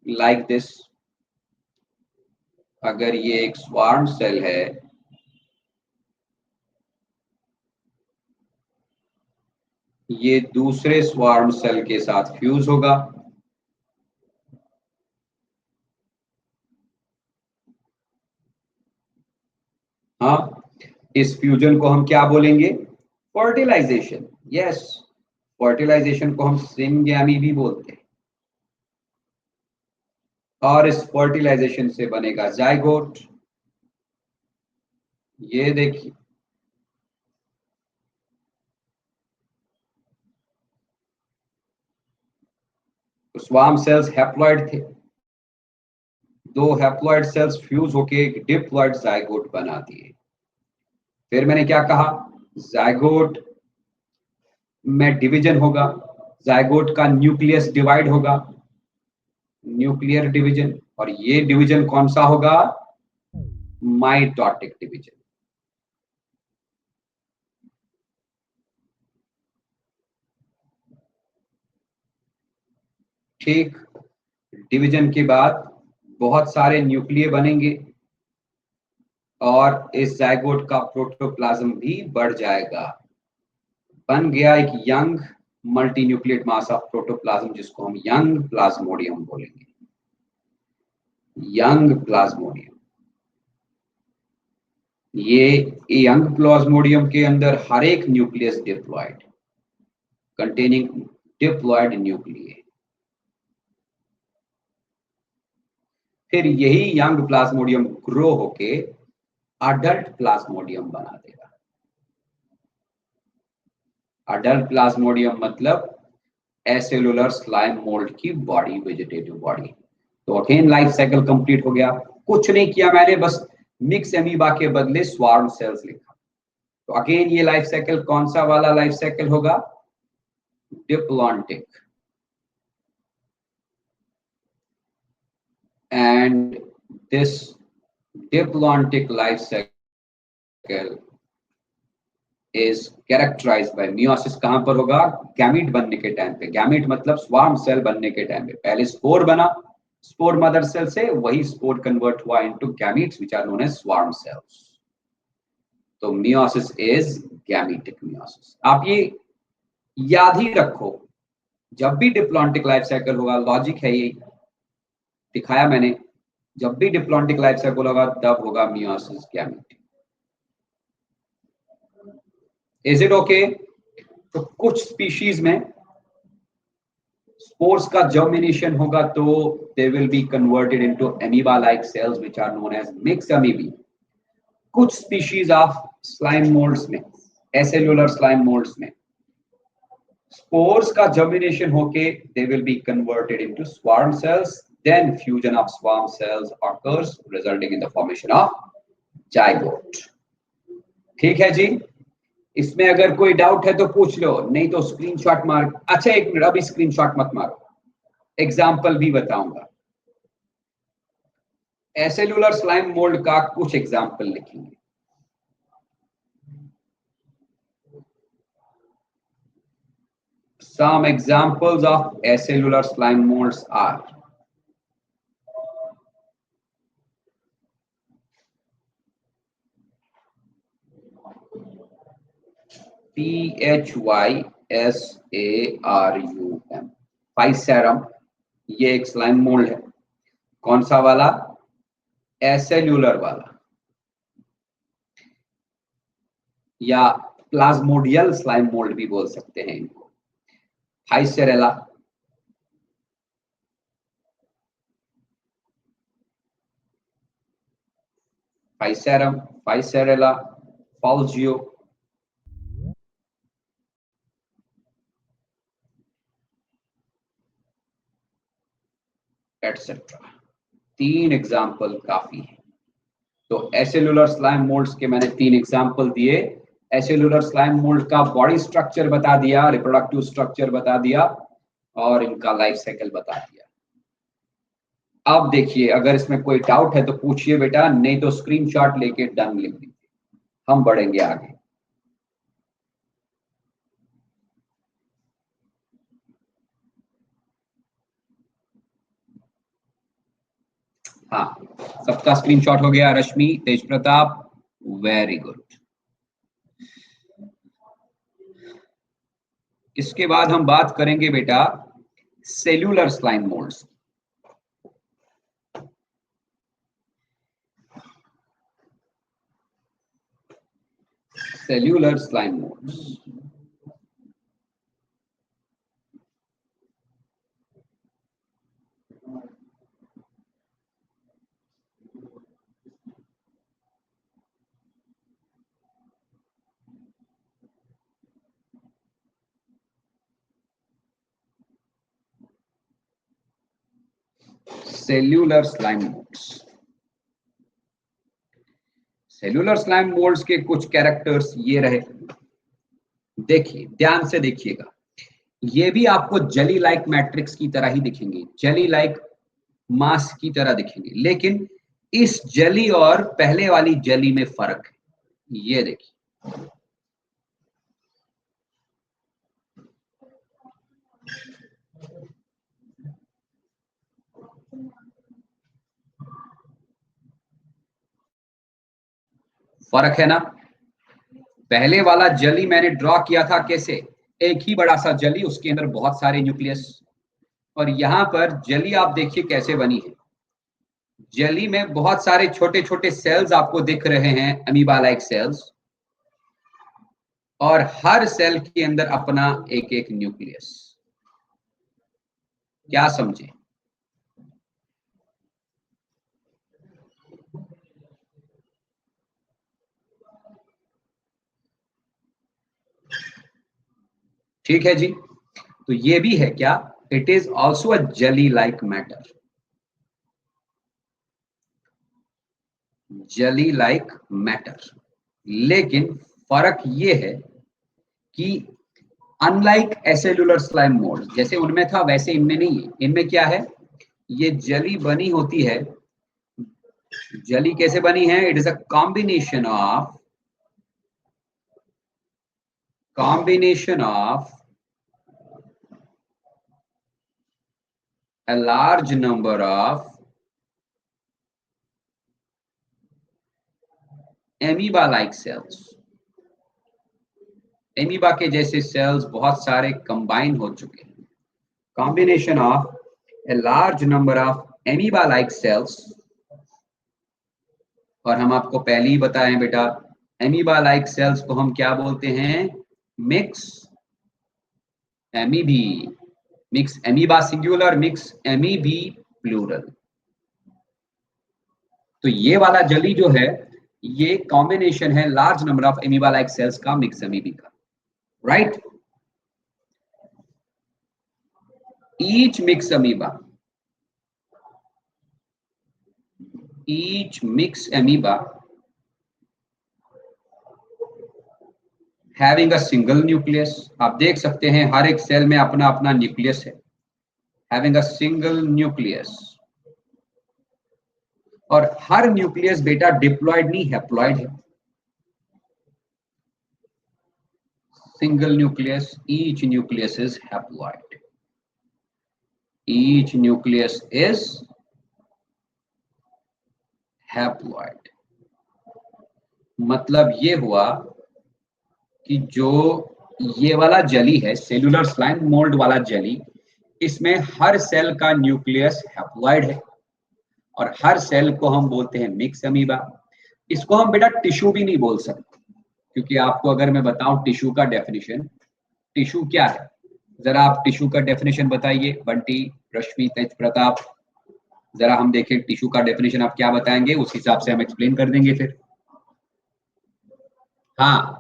लाइक दिस। अगर ये एक स्वार्म सेल है, ये दूसरे स्वार्म सेल के साथ फ्यूज होगा। हाँ, इस फ्यूजन को हम क्या बोलेंगे? फर्टिलाइजेशन। यस, फर्टिलाइजेशन को हम सिंगैमी भी बोलते हैं। और इस फर्टिलाइजेशन से बनेगा जाइगोट। ये देखिए, स्वार्म सेल्स हैप्लॉइड थे, दो हैप्लॉइड सेल्स फ्यूज होके एक डिप्लॉइड जाइगोट बना दिए। फिर मैंने क्या कहा? जाइगोट में डिवीजन होगा, जाइगोट का न्यूक्लियस डिवाइड होगा, न्यूक्लियर डिवीजन। और ये डिवीजन कौन सा होगा? Mitotic division. ठीक, डिवीजन के बाद बहुत सारे न्यूक्लिय बनेंगे और इस जाइगोट का प्रोटोप्लाज्म भी बढ़ जाएगा। बन गया एक young multi nucleate mass of protoplasm, जिसको हम यंग प्लाज्मोडियम बोलेंगे। यंग प्लाज्मोडियम, ये यंग प्लाज्मोडियम के अंदर हर एक nucleus diploid, containing diploid nuclei. फिर यही यंग प्लाज्मोडियम ग्रो होके अडल्ट प्लाज्मोडियम बना देगा। अडल्ट प्लाज्मोडियम मतलब एसेलुलर स्लाइम मोल्ड की बॉडी, वेजिटेटिव बॉडी। तो अगेन लाइफ साइकिल कंप्लीट हो गया। कुछ नहीं किया मैंने, बस मिक्स एमीबा के बदले स्वार्म सेल्स लिखा। तो अगेन ये लाइफ साइकिल कौन सा वाला लाइफ साइकिल होगा? Diplontic. And this diplontic life cycle is characterized by meiosis. कहां पर होगा? गैमीट बनने के टाइम पे। गैमीट मतलब स्वार्म सेल बनने के टाइम पे पहले स्पोर बना, स्पोर मदर सेल से, वही स्पोर कन्वर्ट हुआ into gametes which are known as swarm cells. तो मियोसिस इज गैमीटिक मियोसिस। आप ये याद ही रखो, जब भी डिप्लॉन्टिक लाइफ साइकिल होगा, लॉजिक है ये, दिखाया मैंने, जब भी डिप्लॉन्टिक लाइफ साइकिल होगा तब होगा meiosis gametic. Is it okay? तो कुछ स्पीशीज में स्पोर्स का जर्मिनेशन होगा तो they will be converted into amoeba like cells which are known as mixed amoebae. कुछ स्पीशीज ऑफ स्लाइम मोल्ड्स में, एसेलुलर स्लाइम मोल्ड्स में spores का germination होके they will be converted into swarm cells, then fusion of swarm cells occurs resulting in the formation of zygote। ठीक है जी, इसमें अगर कोई डाउट है तो पूछ लो, नहीं तो स्क्रीनशॉट मार। अच्छा एक मिनट, अभी स्क्रीनशॉट मत मारो, एग्जाम्पल भी बताऊंगा। एसेलुलर स्लाइम मोल्ड का कुछ एग्जाम्पल लिखेंगे। Some examples of acellular slime molds are PHYSARUM, पाइसेरम। ये एक स्लाइम मोल्ड है। कौन सा वाला? एसेल्यूलर वाला, या प्लाज्मोडियल स्लाइम मोल्ड भी बोल सकते हैं इनको। हाइसेरेला, पाइसेरम, पाइसेरेला, फॉल्जियो, एटसेट्रा। 3 एग्जाम्पल काफी है। तो एसेलुलर स्लाइम मोल्ड्स के मैंने 3 एग्जाम्पल दिए। एसेलुलर स्लाइम मोल्ड का बॉडी स्ट्रक्चर बता दिया, रिप्रोडक्टिव स्ट्रक्चर बता दिया और इनका लाइफ साइकिल बता दिया। अब देखिए, अगर इसमें कोई डाउट है तो पूछिए बेटा, नहीं तो स्क्रीनशॉट लेके डन लिख दीजिए, हम बढ़ेंगे आगे। हाँ, सबका स्क्रीनशॉट हो गया। रश्मि, तेज प्रताप, वेरी गुड। इसके बाद हम बात करेंगे बेटा cellular slime moulds. Cellular slime moulds, cellular slime moulds. Cellular slime moulds के कुछ कैरेक्टर्स ये रहे। देखिए, ध्यान से देखिएगा, ये भी आपको जेली लाइक मैट्रिक्स की तरह ही दिखेंगे, जेली लाइक मास की तरह दिखेंगे, लेकिन इस जेली और पहले वाली जेली में फर्क है। ये देखिए, फर्क है ना। पहले वाला जली मैंने ड्रॉ किया था कैसे, एक ही बड़ा सा जली, उसके अंदर बहुत सारे न्यूक्लियस। और यहाँ पर जली आप देखिए कैसे बनी है। जली में बहुत सारे छोटे छोटे सेल्स आपको दिख रहे हैं, अमीबा लाइक सेल्स, और हर सेल के अंदर अपना एक एक न्यूक्लियस। क्या समझे? ठीक है जी। तो ये भी है क्या, it is also a jelly like matter, jelly like matter. लेकिन फर्क ये है कि अनलाइक एसेलुलर स्लाइम मोल्ड, जैसे उनमें था वैसे इनमें नहीं है। इनमें क्या है, ये जली बनी होती है। जली कैसे बनी है, it is a combination of a large number of amoeba like cells। Amoeba के जैसे सेल्स बहुत सारे कंबाइन हो चुके हैं। Combination of a large number of amoeba like cells. और हम आपको पहले ही बताएं बेटा, एमीबा लाइक सेल्स को हम क्या बोलते हैं, mix amoebae. Mix amoeba singular, mix amoebae plural. तो ये वाला जली जो है, ये कॉम्बिनेशन है large number of amoeba like cells का, मिक्स एमीबी का, right. each mix amoeba each mix amoeba having a single nucleus। आप देख सकते हैं हर एक सेल में अपना अपना न्यूक्लियस है, having a single nucleus। और हर न्यूक्लियस बेटा डिप्लॉयड नहीं, हैप्लॉयड है। Single nucleus, each nucleus is haploid, each nucleus is haploid। मतलब ये हुआ कि जो ये वाला जेली है, सेलुलर स्लाइम मोल्ड वाला जेली, इसमें हर सेल का न्यूक्लियस हैप्लॉइड है, और हर सेल को हम बोलते हैं मिक्स अमीबा। इसको हम बेटा टिश्यू भी नहीं बोल सकते, क्योंकि आपको अगर मैं बताऊं टिश्यू का डेफिनेशन, टिश्यू क्या है, जरा आप टिश्यू का डेफिनेशन बताइए, बंटी, रश्मि, तेज प्रताप। जरा हम देखें टिश्यू का डेफिनेशन आप क्या बताएंगे, उस हिसाब से हम एक्सप्लेन कर देंगे फिर। हाँ,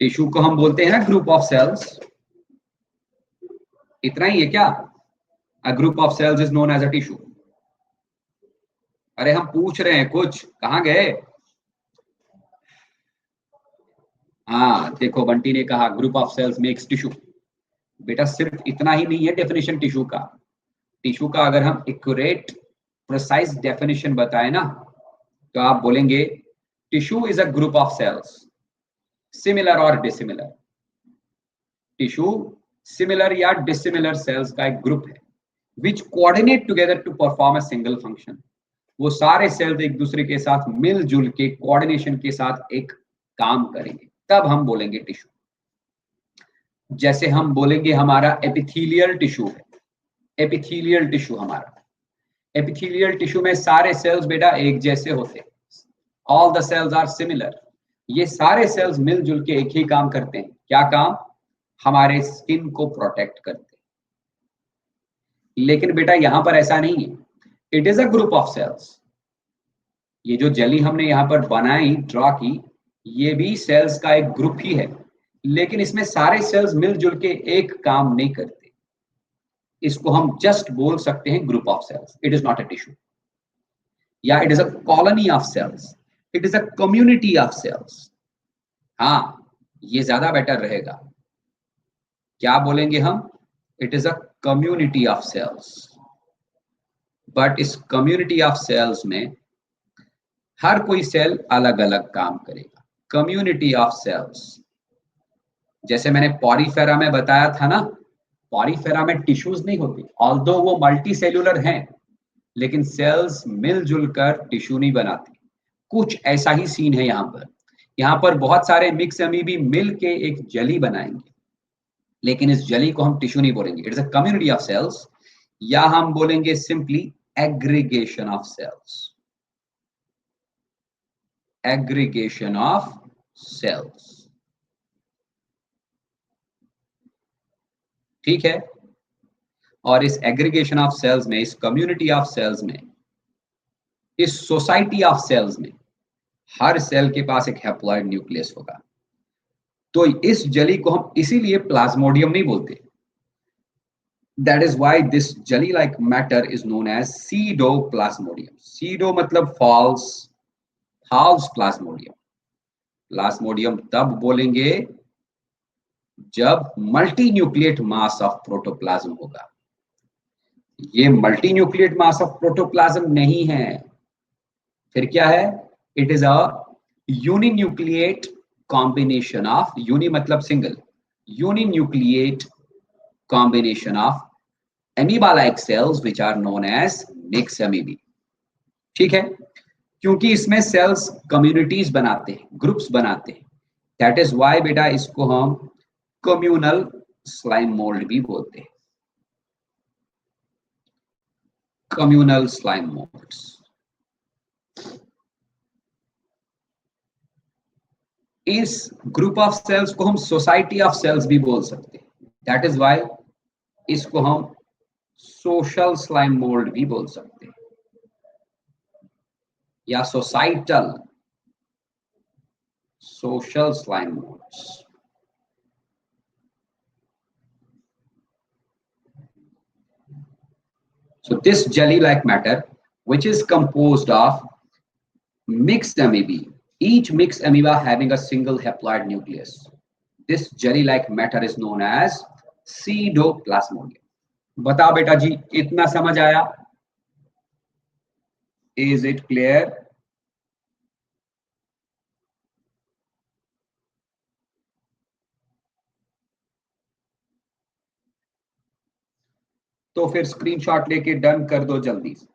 टिश्यू को हम बोलते हैं ना ग्रुप ऑफ सेल्स। इतना ही है क्या, a group of cells is known as a tissue. अरे हम पूछ रहे हैं कुछ, कहां गए। हाँ देखो, बंटी ने कहा group of cells makes tissue. बेटा सिर्फ इतना ही नहीं है डेफिनेशन टिश्यू का। टिश्यू का अगर हम एक्यूरेट प्रिसाइज डेफिनेशन बताए ना, तो आप बोलेंगे tissue is a group of cells similar और डिसिमिलर। टिश्यू सिमिलर या डिसिमिलर सेल्स का एक ग्रुप है, which coordinate together to perform a single function. वो सारे सेल्स एक दूसरे के साथ मिलजुल के कोऑर्डिनेशन के साथ एक काम करेंगे, तब हम बोलेंगे टिश्यू। जैसे हम बोलेंगे हमारा एपिथेलियल टिश्यू है, एपिथेलियल टिश्यू हमारा, एपिथेलियल टिश्यू में सारे सेल्स बेटा एक जैसे होते हैं, all the cells are similar. ये सारे सेल्स मिलजुल के एक ही काम करते हैं, क्या काम, हमारे स्किन को प्रोटेक्ट करते हैं। लेकिन बेटा यहां पर ऐसा नहीं है, it is a group of cells. ये जो जेली हमने यहाँ पर बनाई, ड्रॉ की, ये भी सेल्स का एक ग्रुप ही है, लेकिन इसमें सारे सेल्स मिलजुल के एक काम नहीं करते। इसको हम जस्ट बोल सकते हैं group of cells, it is not a tissue, या it is a colony of cells, it is a community of cells. हाँ, ये ज्यादा बेटर रहेगा। क्या बोलेंगे हम, it is a community of cells. But इस कम्युनिटी ऑफ सेल्स में हर कोई सेल अलग अलग काम करेगा। कम्युनिटी ऑफ सेल्स, जैसे मैंने पॉरीफेरा में बताया था ना, पॉरीफेरा में टिश्यूज नहीं होते, ऑल्दो वो मल्टी सेल्यूलर हैं, लेकिन सेल्स मिलजुल कर टिश्यू नहीं बनाते। कुछ ऐसा ही सीन है यहाँ पर बहुत सारे मिक्स अमीबी मिल के एक जेली बनाएंगे, लेकिन इस जेली को हम टिश्यू नहीं बोलेंगे, it is a community of cells, या हम बोलेंगे simply aggregation of cells, aggregation of cells. ठीक है, और इस एग्रीगेशन ऑफ सेल्स में, इस कम्युनिटी ऑफ सेल्स में, इस सोसाइटी ऑफ सेल्स में हर सेल के पास एक हैप्लॉइड न्यूक्लियस होगा। तो इस जेली को हम इसीलिए प्लाज्मोडियम नहीं बोलते। That is why this jelly like matter is known as pseudoplasmodium. Pseudo मतलब फॉल्स, फॉल्स प्लाज्मोडियम। प्लाज्मोडियम तब बोलेंगे जब multi nucleate mass of protoplasm होगा। ये multi nucleate mass of protoplasm नहीं है, फिर क्या है? It is a uninucleate combination of, uni मतलब single, uninucleate combination of amoeba like cells which are known as mixed amoeba। ठीक है, क्योंकि इसमें सेल्स कम्युनिटीज बनाते हैं, ग्रुप्स बनाते हैं, दैट इज व्हाई बेटा इसको हम कम्युनल स्लाइम मोल्ड भी बोलते हैं, कम्युनल स्लाइम मोल्ड्स। इस ग्रुप ऑफ सेल्स को हम सोसाइटी ऑफ सेल्स भी बोल सकते हैं, दैट इज व्हाई इसको हम सोशल स्लाइम मोल्ड भी बोल सकते हैं, या societal social slime molds। So this jelly-like matter, which is composed of mixed amoeba, each mixed amoeba having a single haploid nucleus, this jelly-like matter is known as pseudoplasmodium। बताओ बेटा जी, इतना समझ आया? Is it clear? तो फिर स्क्रीनशॉट लेके डन कर दो जल्दी से।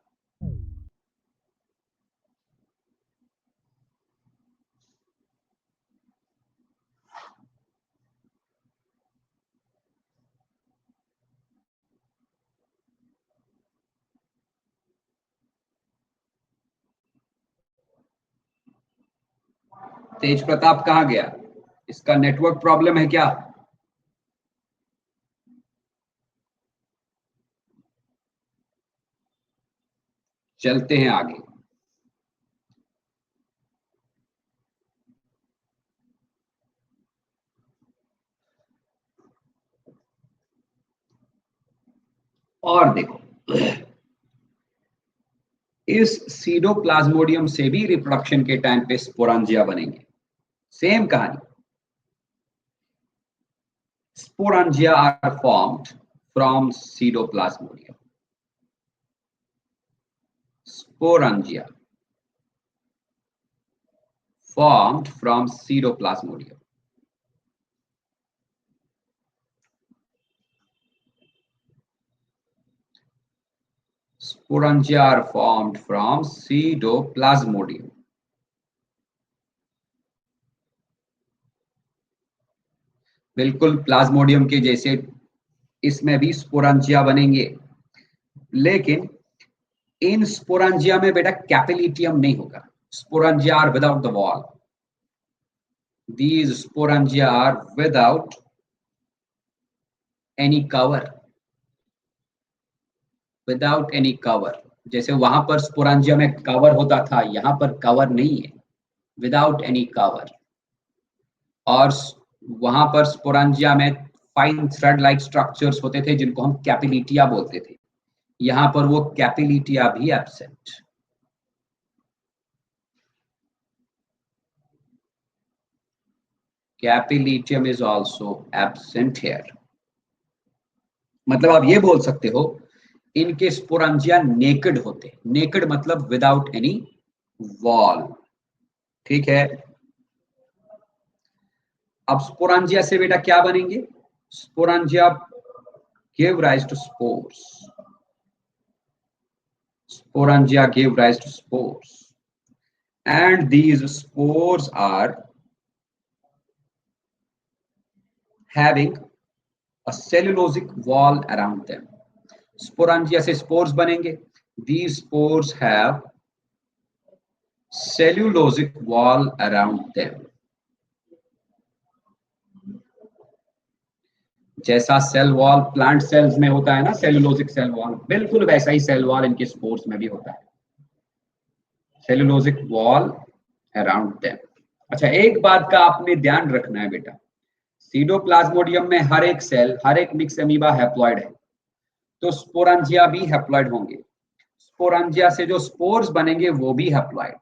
तेज प्रताप कहाँ गया? इसका नेटवर्क प्रॉब्लम है क्या? चलते हैं आगे। और देखो, इस सीडोप्लाज्मोडियम से भी रिप्रोडक्शन के टाइम पे स्पोरांजिया बनेंगे। सेम कहानी, sporangia are formed from pseudoplasmodium. Sporangia formed from pseudoplasmodium। Sporangia are formed from pseudoplasmodium। बिल्कुल प्लाज्मोडियम के जैसे इसमें भी स्पोरांजिया बनेंगे, लेकिन इन स्पोरांजिया में बेटा कैपिलिटियम नहीं होगा। Sporangia are without the wall, these sporangia are without any cover, without any cover। जैसे वहां पर स्पोरांजिया में कवर होता था, यहां पर कवर नहीं है, विदाउट एनी कवर। और वहां पर स्पोरांजिया में फाइन थ्रेड लाइक स्ट्रक्चर्स होते थे जिनको हम कैपिलिटिया बोलते थे, यहां पर वो कैपिलिटिया भी absent. Capillitium is also absent here. मतलब आप ये बोल सकते हो इनके स्पोरांजिया नेकेड होते, नेकेड मतलब विदाउट एनी वॉल। ठीक है, अब स्पोरांजिया से बेटा क्या बनेंगे? Sporangia give rise to spores, sporangia give rise to spores, and these spores are having a cellulosic wall around them. स्पोरांजिया से स्पोर्स बनेंगे. These spores have cellulosic wall around them. जैसा सेल वॉल प्लांट सेल्स में होता है ना, सेलुलोजिक सेल वॉल, बिल्कुल वैसा ही सेल वॉल इनके स्पोर्स में भी होता है. Cellulosic wall around them. अच्छा, एक बात का आपने ध्यान रखना है बेटा, सीडोप्लाज्मोडियम में हर एक सेल, हर एक मिक्स अमीबा हैप्लॉइड है, तो स्पोरांजिया भी हैप्लॉइड होंगे. स्पोरांजिया से जो स्पोर्स बनेंगे वो भी हैप्लॉइड.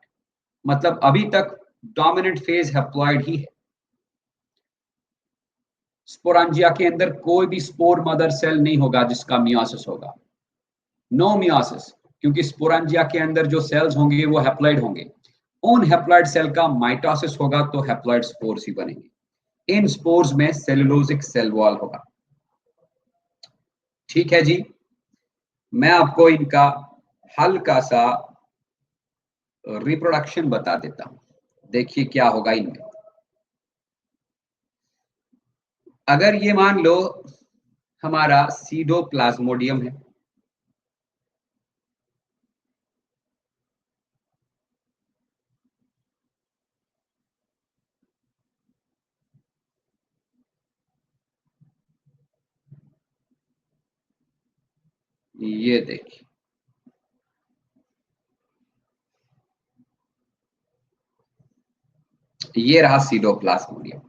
मतलब अभी तक डोमिनेंट फेज हैप्लॉइड ही है. स्पोरांजिया के अंदर कोई भी स्पोर मदर सेल नहीं होगा जिसका मियोसिस होगा. नो मियोसिस, क्योंकि स्पोरांजिया के अंदर जो सेल्स होंगे वो हैप्लॉइड होंगे. उन हैप्लॉइड सेल का माइटोसिस होगा तो हैप्लॉइड स्पोर्स ही बनेंगे. इन स्पोर्स में सेलुलोजिक सेल वॉल होगा. ठीक है जी. मैं आपको इनका हल्का सा रिप्रोडक्शन बता देता हूं. देखिए क्या होगा इनमें. अगर ये मान लो हमारा सीडोप्लाज्मोडियम है, ये देखिए, ये रहा सीडोप्लाज्मोडियम.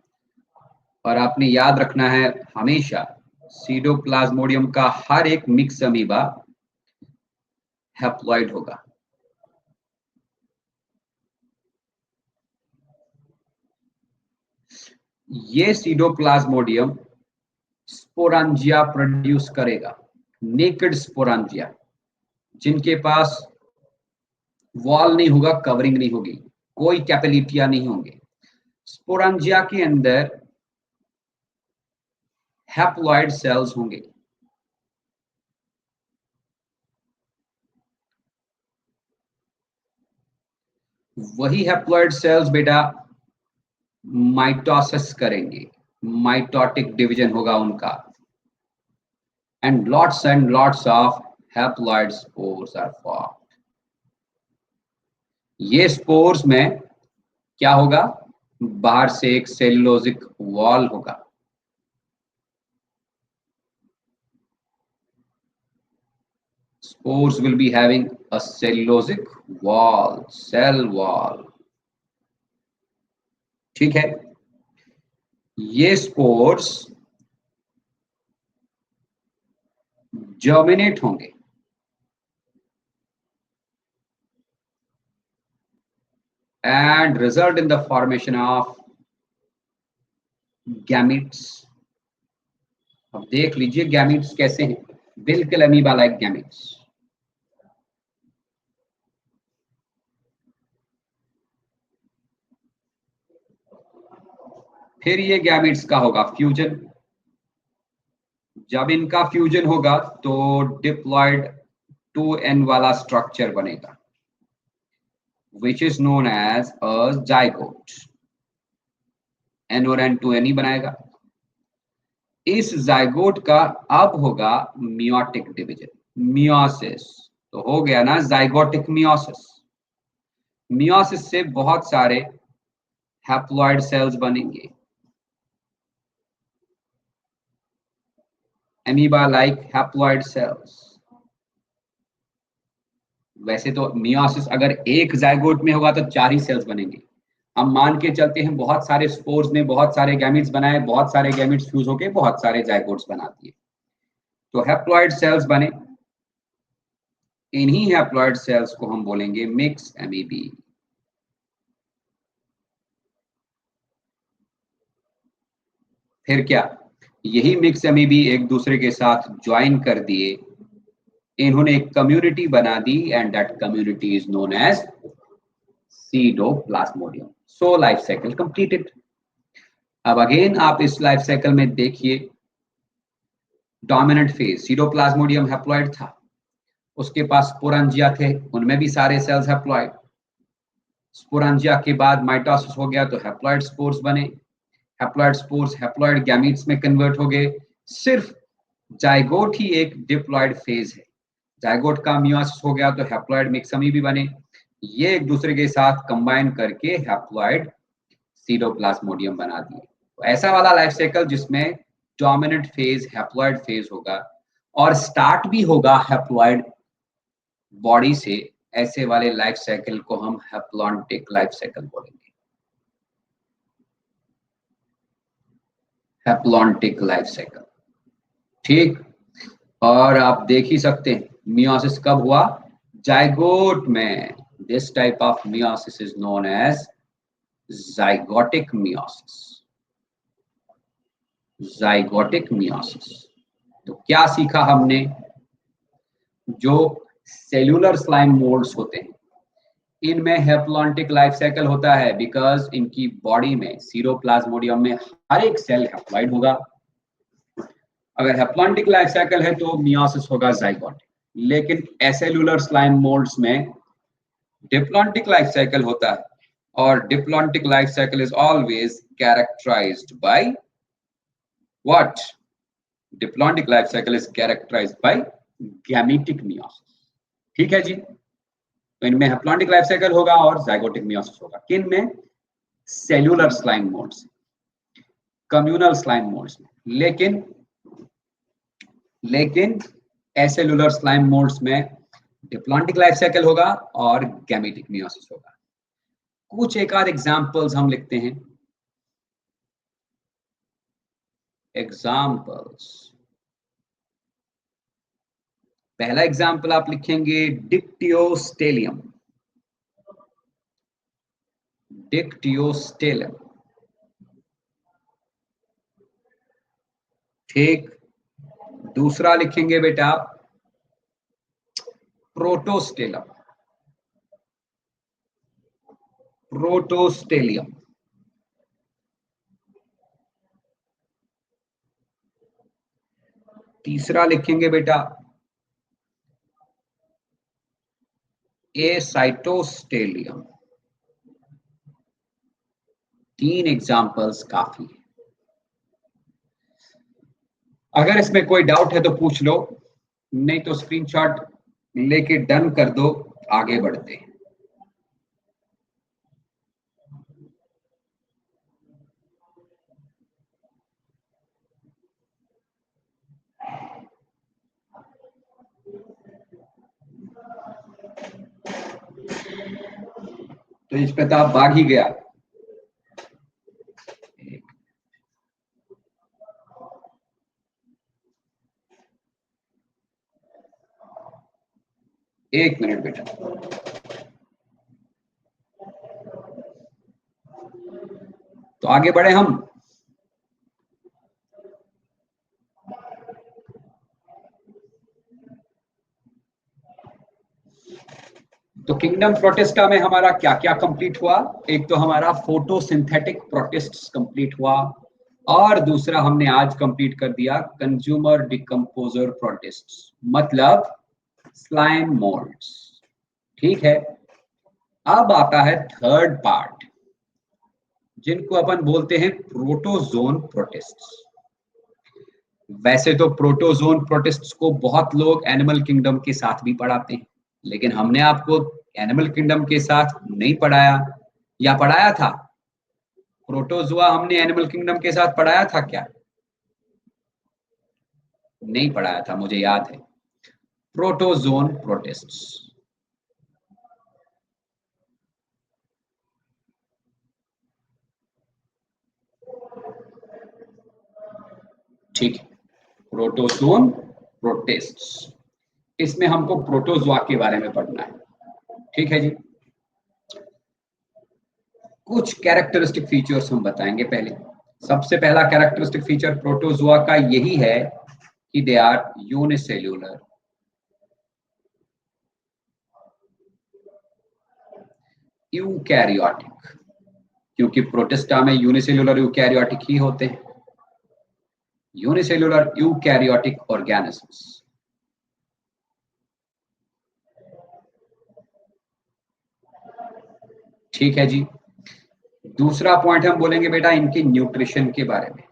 और आपने याद रखना है हमेशा, सीडोप्लाज्मोडियम का हर एक मिक्स अमीबा हैप्लॉइड होगा. ये सीडोप्लाज्मोडियम स्पोरांजिया प्रोड्यूस करेगा, नेकेड स्पोरांजिया, जिनके पास वॉल नहीं होगा, कवरिंग नहीं होगी, कोई कैपिलिटिया नहीं होंगे. स्पोरांजिया के अंदर हैप्लॉइड सेल्स होंगे. वही हैप्लॉइड सेल्स बेटा माइटोसिस करेंगे, माइटोटिक डिवीजन होगा उनका, and lots of haploid spores are formed. ये स्पोर्स में क्या होगा, बाहर से एक सेलुलोजिक वॉल होगा. Spores will be having a cellulosic wall, cell wall. ठीक है. ये स्पोर्स जर्मिनेट होंगे and result in the formation of gametes. अब देख लीजिए गैमीट्स कैसे हैं, बिल्कुल अमीबा लाइक गैमीट्स. फिर ये गैमीट्स का होगा फ्यूजन. जब इनका फ्यूजन होगा तो डिप्लॉयड 2n वाला स्ट्रक्चर बनेगा, which is known as a zygote. n और n 2n ही बनाएगा. इस जाइगोट का अब होगा मियोटिक डिवीजन, मियोसिस. तो हो गया ना जाइगोटिक मियोसिस. मियोसिस से बहुत सारे हैप्लॉइड सेल्स बनेंगे, अमीबा लाइक हैप्लॉइड सेल्स. वैसे तो मियोसिस अगर एक जाइगोट में होगा तो 4 ही सेल्स बनेंगे. हम मान के चलते हैं बहुत सारे स्पोर्स ने बहुत सारे गैमिट्स बनाए, बहुत सारे गैमिट्स फ्यूज होके बहुत सारे जाइगोट्स बना दिए, तो हैप्लॉइड सेल्स बने. इन्हीं हैप्लॉइड सेल्स को हम बोलेंगे मिक्स एमीबी. फिर क्या, यही मिक्स एमीबी एक दूसरे के साथ ज्वाइन कर दिए, इन्होंने एक कम्युनिटी बना दी and that community is known as pseudoplasmodium. So life cycle completed. अब अगेन आप इस लाइफ साइकिल में देखिए, डोमिनेंट फेज सीडोप्लाज्मोडियम हैप्लॉइड था, उसके पास स्पोरांजिया थे, उनमें भी सारे सेल्स हैप्लॉइड. स्पोरेंजिया के बाद माइटोसिस हो गया तो हैप्लॉइड स्पोर्स बने, हैप्लॉइड स्पोर्स हैप्लॉइड गैमीट्स में कन्वर्ट हो गए। सिर्फ जाइगोट ही एक डिप्लॉइड फेज है। जाइगोट का मियोसिस हो गया तो हैप्लॉइड मिक्समी भी बने, ये एक दूसरे के साथ कंबाइन करके हैप्लॉइड सीटोप्लाज्मोडियम बना दिए। तो ऐसा वाला लाइफ साइकिल जिसमें डोमिनेंट फेज हैप्लॉइड फेज होगा और स्टार्ट भी होगा हैप्लॉइड बॉडी से, ऐसे वाले लाइफ साइकिल को हम हैप्लॉन्टिक लाइफ साइकिल बोलेंगे। हैप्लॉन्टिक लाइफ साइकिल, ठीक। और आप देख ही सकते हैं मियोसिस कब हुआ, जाइगोट में। This type of meiosis is known as zygotic meiosis. Zygotic meiosis. तो क्या सीखा हमने, जो सेल्यूलर स्लाइम मोल्ड्स होते हैं इनमें हैप्लॉन्टिक लाइफ साइकिल होता है, बिकॉज इनकी बॉडी में सीरोप्लाज्मोडियम में हर एक सेल हैप्लॉइड होगा। अगर हैप्लॉन्टिक लाइफ साइकिल है तो मियोसिस होगा जाइगोटिक, लेकिन एसेल्यूलर स्लाइम मोल्ड्स में डिप्लॉन्टिक लाइफ साइकिल होता है, और diplontic life cycle is always characterized by what, diplontic life cycle is characterized by gametic meiosis. ठीक है जी। तो इनमें हैप्लॉन्टिक लाइफ साइकिल होगा और जाइगोटिक मियोसिस होगा। किन में, cellular slime modes, communal slime modes में। लेकिन एसेल्यूलर स्लाइम मोड्स में डिप्लॉन्टिक लाइफ साइकिल होगा और गैमेटिक मियोसिस होगा। कुछ एक आध एग्जांपल्स हम लिखते हैं। एग्जांपल्स, पहला एग्जांपल आप लिखेंगे डिक्टियोस्टेलियम। डिक्टियोस्टेलियम, ठीक। दूसरा लिखेंगे बेटा प्रोटोस्टेलम। प्रोटोस्टेलियम, तीसरा लिखेंगे बेटा एसाइटोस्टेलियम। तीन एग्जांपल्स काफी है। अगर इसमें कोई डाउट है तो पूछ लो, नहीं तो स्क्रीनशॉट लेके डन कर दो, आगे बढ़ते हैं। तो इस पे तो आप भाग ही गया। एक मिनट बेटा, तो आगे बढ़े हम। तो किंगडम प्रोटिस्टा में हमारा क्या क्या कंप्लीट हुआ, एक तो हमारा फोटोसिंथेटिक प्रोटिस्ट्स कंप्लीट हुआ, और दूसरा हमने आज कंप्लीट कर दिया कंज्यूमर डिकम्पोजर प्रोटिस्ट्स, मतलब स्लाइम मोल्ड्स। ठीक है। अब आता है थर्ड पार्ट, जिनको अपन बोलते हैं प्रोटोजोन प्रोटिस्ट्स। वैसे तो प्रोटोजोन प्रोटिस्ट्स को बहुत लोग एनिमल किंगडम के साथ भी पढ़ाते हैं, लेकिन हमने आपको एनिमल किंगडम के साथ नहीं पढ़ाया, या पढ़ाया था? प्रोटोजुआ हमने एनिमल किंगडम के साथ पढ़ाया था क्या? नहीं पढ़ाया था, मुझे याद है। प्रोटोजोन प्रोटिस्ट्स, ठीक है। प्रोटोजोन प्रोटिस्ट्स, इसमें हमको प्रोटोजुआ के बारे में पढ़ना है। ठीक है जी। कुछ कैरेक्टरिस्टिक फीचर्स हम बताएंगे। पहले, सबसे पहला कैरेक्टरिस्टिक फीचर प्रोटोजुआ का यही है कि दे आर यूनिसेल्यूलर। यूकैरियोटिक, क्योंकि प्रोटिस्टा में यूनिसेल्यूलर यूकैरियोटिक ही होते हैं। Unicellular eukaryotic organisms. ठीक है जी। दूसरा पॉइंट हम बोलेंगे बेटा इनके न्यूट्रिशन के बारे में।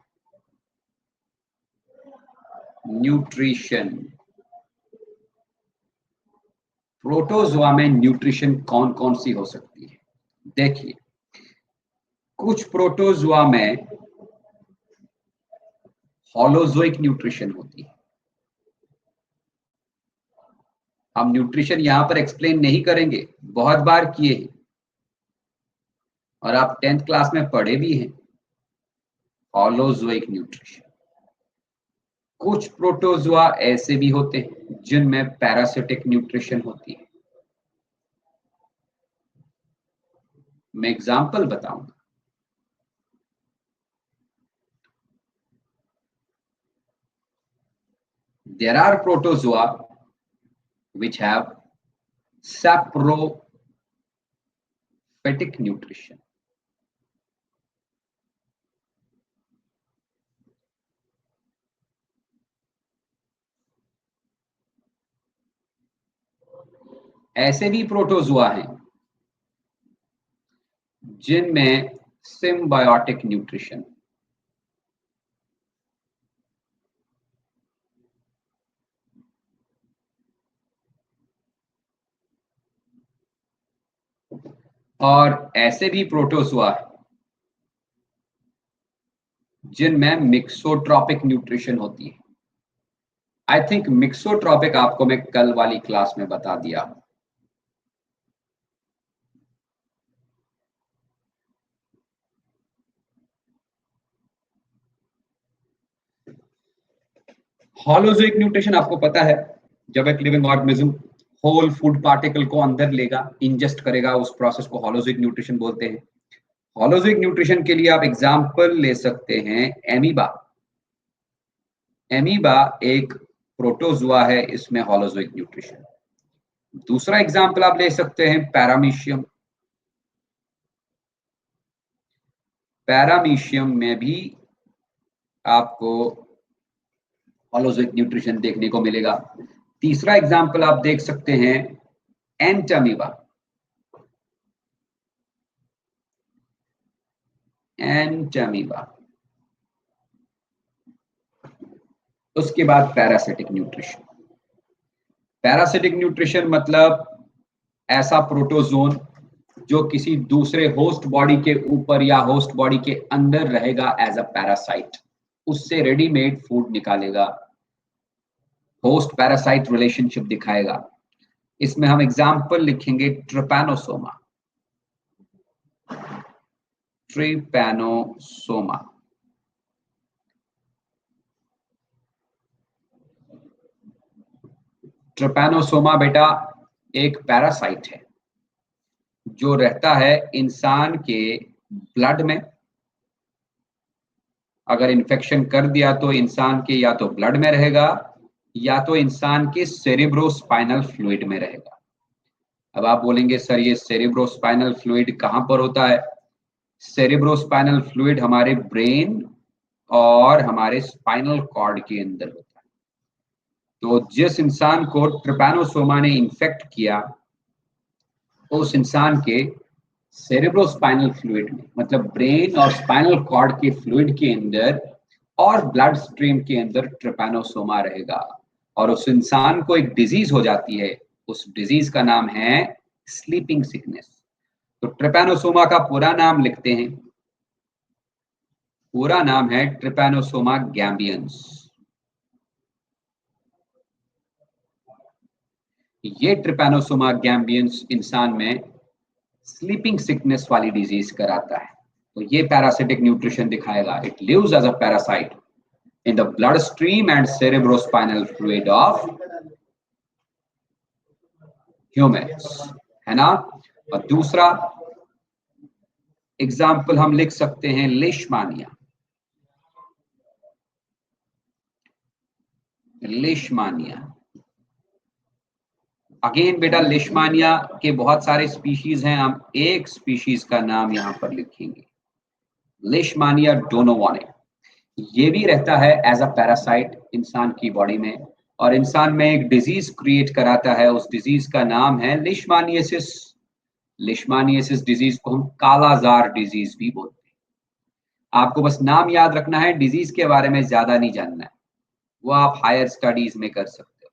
न्यूट्रिशन, प्रोटोजोआ में न्यूट्रिशन कौन कौन सी हो सकती है? देखिए, कुछ प्रोटोजोआ में होलोजोइक न्यूट्रिशन होती है। हम न्यूट्रिशन यहां पर एक्सप्लेन नहीं करेंगे, बहुत बार किए हैं और आप 10th क्लास में पढ़े भी हैं होलोजोइक न्यूट्रिशन। कुछ प्रोटोजोआ ऐसे भी होते हैं जिनमें पैरासिटिक न्यूट्रिशन होती है। मैं एग्जांपल बताऊंगा। There are protozoa which have saprophytic nutrition. ऐसे भी प्रोटोजोआ हैं जिनमें सिम्बायोटिक न्यूट्रिशन। और ऐसे भी प्रोटोजोआ हैं जिनमें मिक्सोट्रॉपिक न्यूट्रिशन होती है। आई थिंक मिक्सोट्रॉपिक आपको मैं कल वाली क्लास में बता दिया। होलोजोइक न्यूट्रिशन आपको पता है, जब एक living organism whole food particle को अंदर लेगा, इंजेस्ट करेगा, उस प्रोसेस को होलोजोइक न्यूट्रिशन बोलते हैं। होलोजोइक न्यूट्रिशन के लिए आप एग्जांपल ले सकते हैं एमीबा। एमीबा एक प्रोटोजोआ है, इसमें होलोजोइक न्यूट्रिशन। दूसरा एग्जांपल आप ले सकते हैं पैरामीशियम। पैरामीशियम में भी आपको होलोजोइक न्यूट्रिशन देखने को मिलेगा। तीसरा एग्जांपल आप देख सकते हैं एंटमीबा। एंटमीबा। उसके बाद पैरासिटिक न्यूट्रिशन। पैरासिटिक न्यूट्रिशन मतलब ऐसा प्रोटोजोन जो किसी दूसरे होस्ट बॉडी के ऊपर या होस्ट बॉडी के अंदर रहेगा एज अ पैरासाइट, उससे रेडीमेड फूड निकालेगा, होस्ट पैरासाइट रिलेशनशिप दिखाएगा। इसमें हम एग्जांपल लिखेंगे ट्रिपैनोसोमा। ट्रिपैनोसोमा। ट्रिपैनोसोमा बेटा एक पैरासाइट है जो रहता है इंसान के ब्लड में। अगर इन्फेक्शन कर दिया तो इंसान के या तो ब्लड में रहेगा या तो इंसान के सेरेब्रोस्पाइनल फ्लूइड में रहेगा। अब आप बोलेंगे सर ये सेरेब्रोस्पाइनल फ्लूइड कहां पर होता है? सेरेब्रोस्पाइनल फ्लूइड हमारे ब्रेन और हमारे स्पाइनल कॉर्ड के अंदर होता है। तो जिस इंसान को ट्रिपैनोसोमा ने इन्फेक्ट किया, उस इंसान के सेरेब्रोस्पाइनल फ्लूइड में, मतलब ब्रेन और स्पाइनल कॉर्ड के फ्लूइड के अंदर और ब्लड स्ट्रीम के अंदर ट्रिपैनोसोमा रहेगा। और उस इंसान को एक डिजीज हो जाती है, उस डिजीज का नाम है स्लीपिंग सिकनेस। तो ट्रिपैनोसोमा का पूरा नाम लिखते हैं। पूरा नाम है ट्रिपैनोसोमा गैम्बियंस। ये ट्रिपैनोसोमा गैम्बियंस इंसान में स्लीपिंग सिकनेस वाली डिजीज कराता है। तो ये पैरासिटिक न्यूट्रिशन दिखाएगा। It lives as a parasite in the blood stream and cerebrospinal fluid of humans, है ना। और दूसरा एग्जाम्पल हम लिख सकते हैं लेशमानिया। लेशमानिया अगेन बेटा, लेशमानिया के बहुत सारे स्पीशीज हैं, हम एक स्पीशीज का नाम यहां पर लिखेंगे, लेशमानिया डोनोवाने। ये भी रहता है एज अ पैरासाइट इंसान की बॉडी में और इंसान में एक डिजीज क्रिएट कराता है। उस डिजीज का नाम है लेशमानियासिस। लिशमानियासिस डिजीज को हम कालाजार डिजीज भी बोलते हैं। आपको बस नाम याद रखना है, डिजीज के बारे में ज्यादा नहीं जानना है, वो आप हायर स्टडीज में कर सकते हो।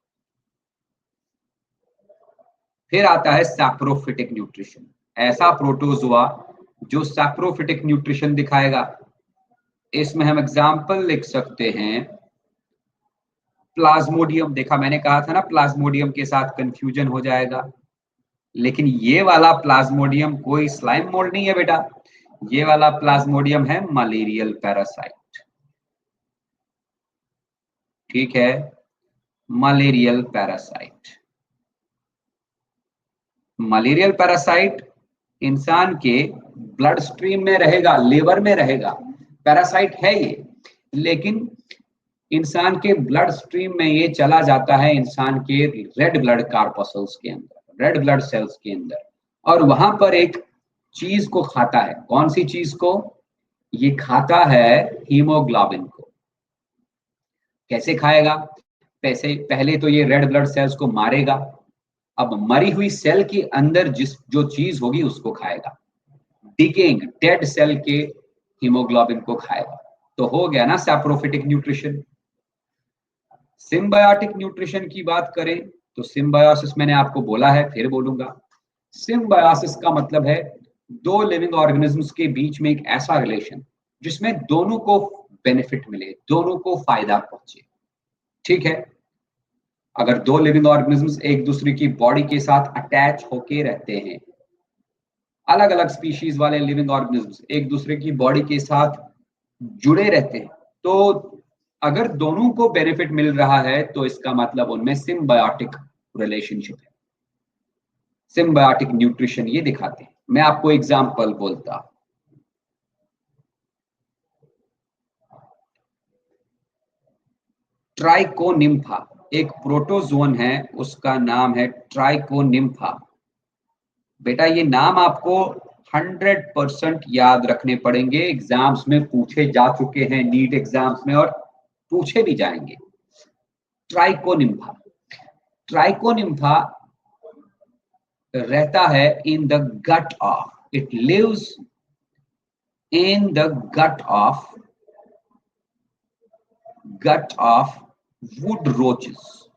फिर आता है सैप्रोफिटिक न्यूट्रिशन, ऐसा प्रोटोजोआ जो सैप्रोफिटिक न्यूट्रिशन दिखाएगा। इसमें हम एग्जाम्पल लिख सकते हैं, प्लाज्मोडियम। देखा, मैंने कहा था ना प्लाज्मोडियम के साथ कंफ्यूजन हो जाएगा, लेकिन ये वाला प्लाज्मोडियम कोई स्लाइम मोल्ड नहीं है बेटा, ये वाला प्लाज्मोडियम है मलेरियल पैरासाइट। ठीक है, मलेरियल पैरासाइट। मलेरियल पैरासाइट इंसान के ब्लड स्ट्रीम में रहेगा, लिवर में रहेगा, पैरासाइट है ये, लेकिन इंसान के ब्लड स्ट्रीम में ये चला जाता है इंसान के रेड ब्लड कार्पसल्स के अंदर, रेड ब्लड सेल्स के अंदर, और वहां पर एक चीज को खाता है। कौन सी चीज को? ये खाता है हीमोग्लोबिन को। कैसे खाएगा? पहले तो ये रेड ब्लड सेल्स को मारेगा, अब मरी हुई सेल के अंदर जो चीज होगी उसको खाएगा, डिगेइंग डेड सेल के हीमोग्लोबिन को खाएगा। तो हो गया ना सैप्रोफिटिक न्यूट्रिशन। सिम्बायोटिक न्यूट्रिशन की बात करें तो सिम्बायोसिस मैंने आपको बोला है, फिर बोलूंगा। सिम्बायोसिस का मतलब है दो लिविंग ऑर्गेनिजम्स के बीच में एक ऐसा रिलेशन जिसमें दोनों को बेनिफिट मिले, दोनों को फायदा पहुंचे। ठीक है, अगर दो लिविंग ऑर्गेनिजम्स एक दूसरे की बॉडी के साथ अटैच होके रहते हैं, अलग अलग स्पीशीज वाले लिविंग ऑर्गेनिजम्स एक दूसरे की बॉडी के साथ जुड़े रहते हैं, तो अगर दोनों को बेनिफिट मिल रहा है तो इसका मतलब उनमें सिम्बायोटिक रिलेशनशिप है, सिम्बायोटिक न्यूट्रिशन ये दिखाते हैं। मैं आपको एग्जांपल बोलता, ट्राइकोनिम्फा एक प्रोटोजोन है, उसका नाम है ट्राइकोनिम्फा। बेटा ये नाम आपको 100% याद रखने पड़ेंगे, एग्जाम्स में पूछे जा चुके हैं, नीट एग्जाम्स में, और पूछे भी जाएंगे। ट्राइकोनिम्फा, ट्राइकोनिम्फा रहता है in the gut of, it lives in the gut of wood roaches.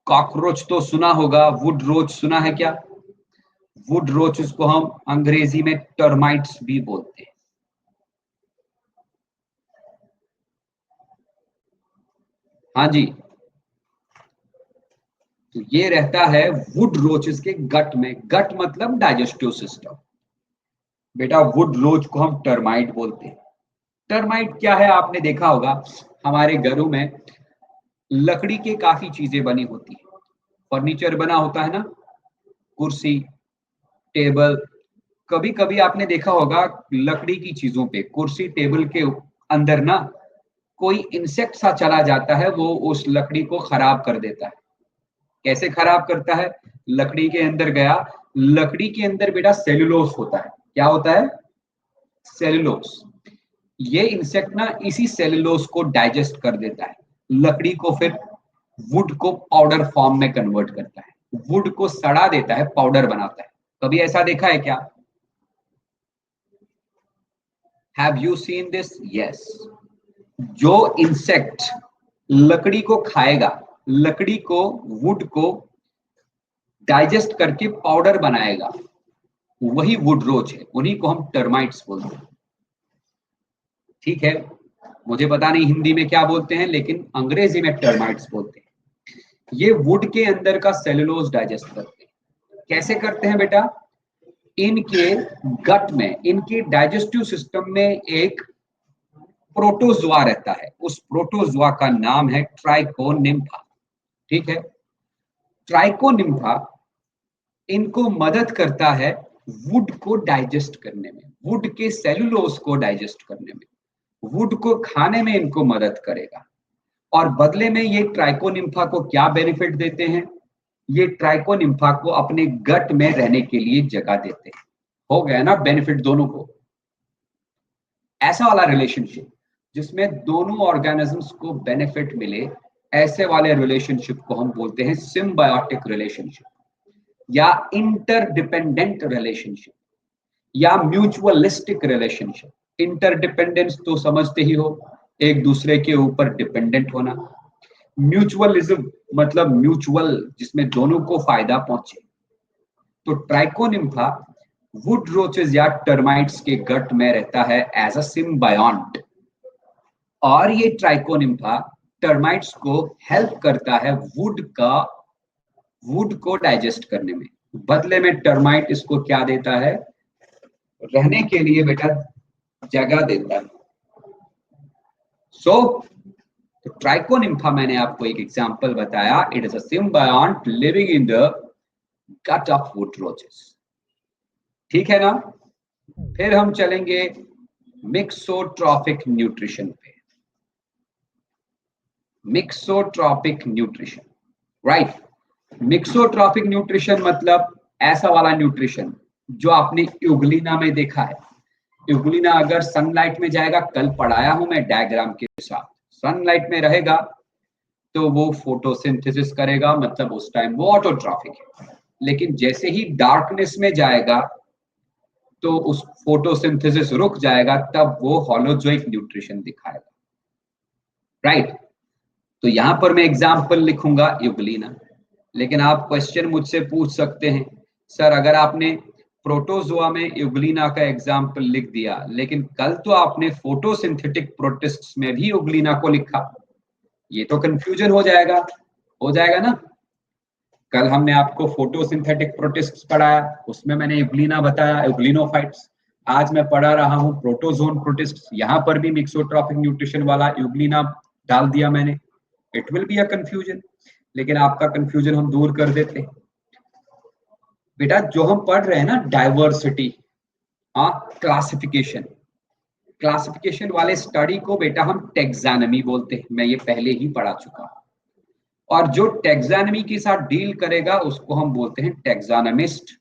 Cockroach तो सुना होगा, वुड रोच सुना है क्या? वुड रोचेस को हम अंग्रेजी में टर्माइट्स भी बोलते हैं। हाँ जी, तो ये रहता है वुड रोचेस के गट में। गट मतलब डाइजेस्टिव सिस्टम। बेटा वुड रोच को हम टर्माइट बोलते हैं। टर्माइट क्या है? आपने देखा होगा हमारे घरों में लकड़ी के काफी चीजें बनी होती है, फर्नीचर बना होता है ना, कुर्सी, टेबल। कभी कभी आपने देखा होगा लकड़ी की चीजों पे, कुर्सी टेबल के अंदर ना कोई इंसेक्ट सा चला जाता है, वो उस लकड़ी को खराब कर देता है। कैसे खराब करता है? लकड़ी के अंदर गया, लकड़ी के अंदर बेटा सेलुलोस होता है। क्या होता है? सेलुलोस। ये इंसेक्ट ना इसी सेलुलोस को डाइजेस्ट कर देता है, लकड़ी को फिर वुड को पाउडर फॉर्म में कन्वर्ट करता है, वुड को सड़ा देता है, पाउडर बनाता है। कभी ऐसा देखा है क्या? Have you seen this? Yes. जो इंसेक्ट लकड़ी को खाएगा, लकड़ी को, वुड को डाइजेस्ट करके पाउडर बनाएगा, वही वुड रोच है, उन्हीं को हम टर्माइट्स बोलते हैं। ठीक है, मुझे पता नहीं हिंदी में क्या बोलते हैं, लेकिन अंग्रेजी में टर्माइट्स बोलते हैं। ये वुड के अंदर का सेलुलोज डाइजेस्ट करते हैं। कैसे करते हैं बेटा? इनके गट में, इनके डाइजेस्टिव सिस्टम में एक प्रोटोजोआ रहता है, उस प्रोटोजोआ का नाम है ट्राइकोनिम्फा। ठीक है, ट्राइकोनिम्फा इनको मदद करता है वुड को डाइजेस्ट करने में, वुड के सेलुलोज को डाइजेस्ट करने में, वुड को खाने में इनको मदद करेगा। और बदले में ये ट्राइकोनिम्फा को क्या बेनिफिट देते हैं? ये ट्राइकोनिम्फा को अपने गट में रहने के लिए जगह देते हैं। हो गया ना बेनिफिट दोनों को। ऐसा वाला रिलेशनशिप जिसमें दोनों ऑर्गेनिजम्स को बेनिफिट मिले, ऐसे वाले रिलेशनशिप को हम बोलते हैं सिम्बायोटिक रिलेशनशिप। या इंटरडिपेंडेंट रिलेशनशिप या म्यूचुअलिस्टिक रिलेशनशिप। इंटरडिपेंडेंस तो समझते ही हो, एक दूसरे के ऊपर डिपेंडेंट होना। म्यूचुअलिज्म मतलब म्यूचुअल, जिसमें दोनों को फायदा पहुंचे। तो ट्राइकोनिम्फा वुड रोचेस या टर्माइट्स के गट में रहता है एज अ सिम्बायोंट, और ये ट्राइकोनिम्फा टर्माइट्स को हेल्प करता है वुड को डाइजेस्ट करने में। बदले में टर्माइट इसको क्या देता है, रहने के लिए बेटा जगह देता है। सो ट्राइकोनिम्फा मैंने आपको एक एग्जांपल बताया, it is a symbiont living in the gut of wood roaches. ठीक है ना। फिर हम चलेंगे मिक्सोट्रॉफिक न्यूट्रिशन पे। Mixotrophic nutrition, right. Mixotrophic nutrition मतलब ऐसा वाला न्यूट्रिशन जो आपने यूग्लिना में देखा है। यूग्लिना अगर सनलाइट में जाएगा, कल पढ़ाया हूं मैं डायग्राम के साथ, सनलाइट में रहेगा तो वो फोटोसिंथेसिस करेगा, मतलब उस टाइम वो ऑटोट्रॉफिक है। लेकिन जैसे ही डार्कनेस में जाएगा तो उस फोटोसिंथेसिस रुक जाएगा, तब वो होलोजोइक न्यूट्रिशन दिखाएगा, राइट। तो यहां पर मैं एग्जांपल लिखूंगा यूग्लिना, लेकिन आप क्वेश्चन मुझसे पूछ सकते हैं, सर अगर आपने प्रोटोजोआ में यूग्लिना का एग्जांपल लिख दिया, लेकिन कल तो आपने फोटोसिंथेटिक प्रोटिस्ट्स में भी यूग्लिना को लिखा, ये तो कंफ्यूजन हो जाएगा ना। कल हमने आपको फोटोसिंथेटिक प्रोटिस्ट्स पढ़ाया, उसमें मैंने यूग्लिना बताया, यूग्लिनोफाइट्स। आज मैं पढ़ा रहा हूं प्रोटोजोन प्रोटिस्ट्स, यहां पर भी मिक्सोट्रॉपिक न्यूट्रिशन वाला यूग्लिना डाल दिया मैंने। It will be a confusion, लेकिन आपका कंफ्यूजन हम दूर कर देते हैं। बेटा जो हम पढ़ रहे हैं ना डाइवर्सिटी, हाँ, क्लासिफिकेशन वाले स्टडी को बेटा हम टेक्सानमी बोलते हैं, मैं ये पहले ही पढ़ा चुका हूं। और जो टेक्सानमी के साथ डील करेगा उसको हम बोलते हैं टेक्सानमिस्ट।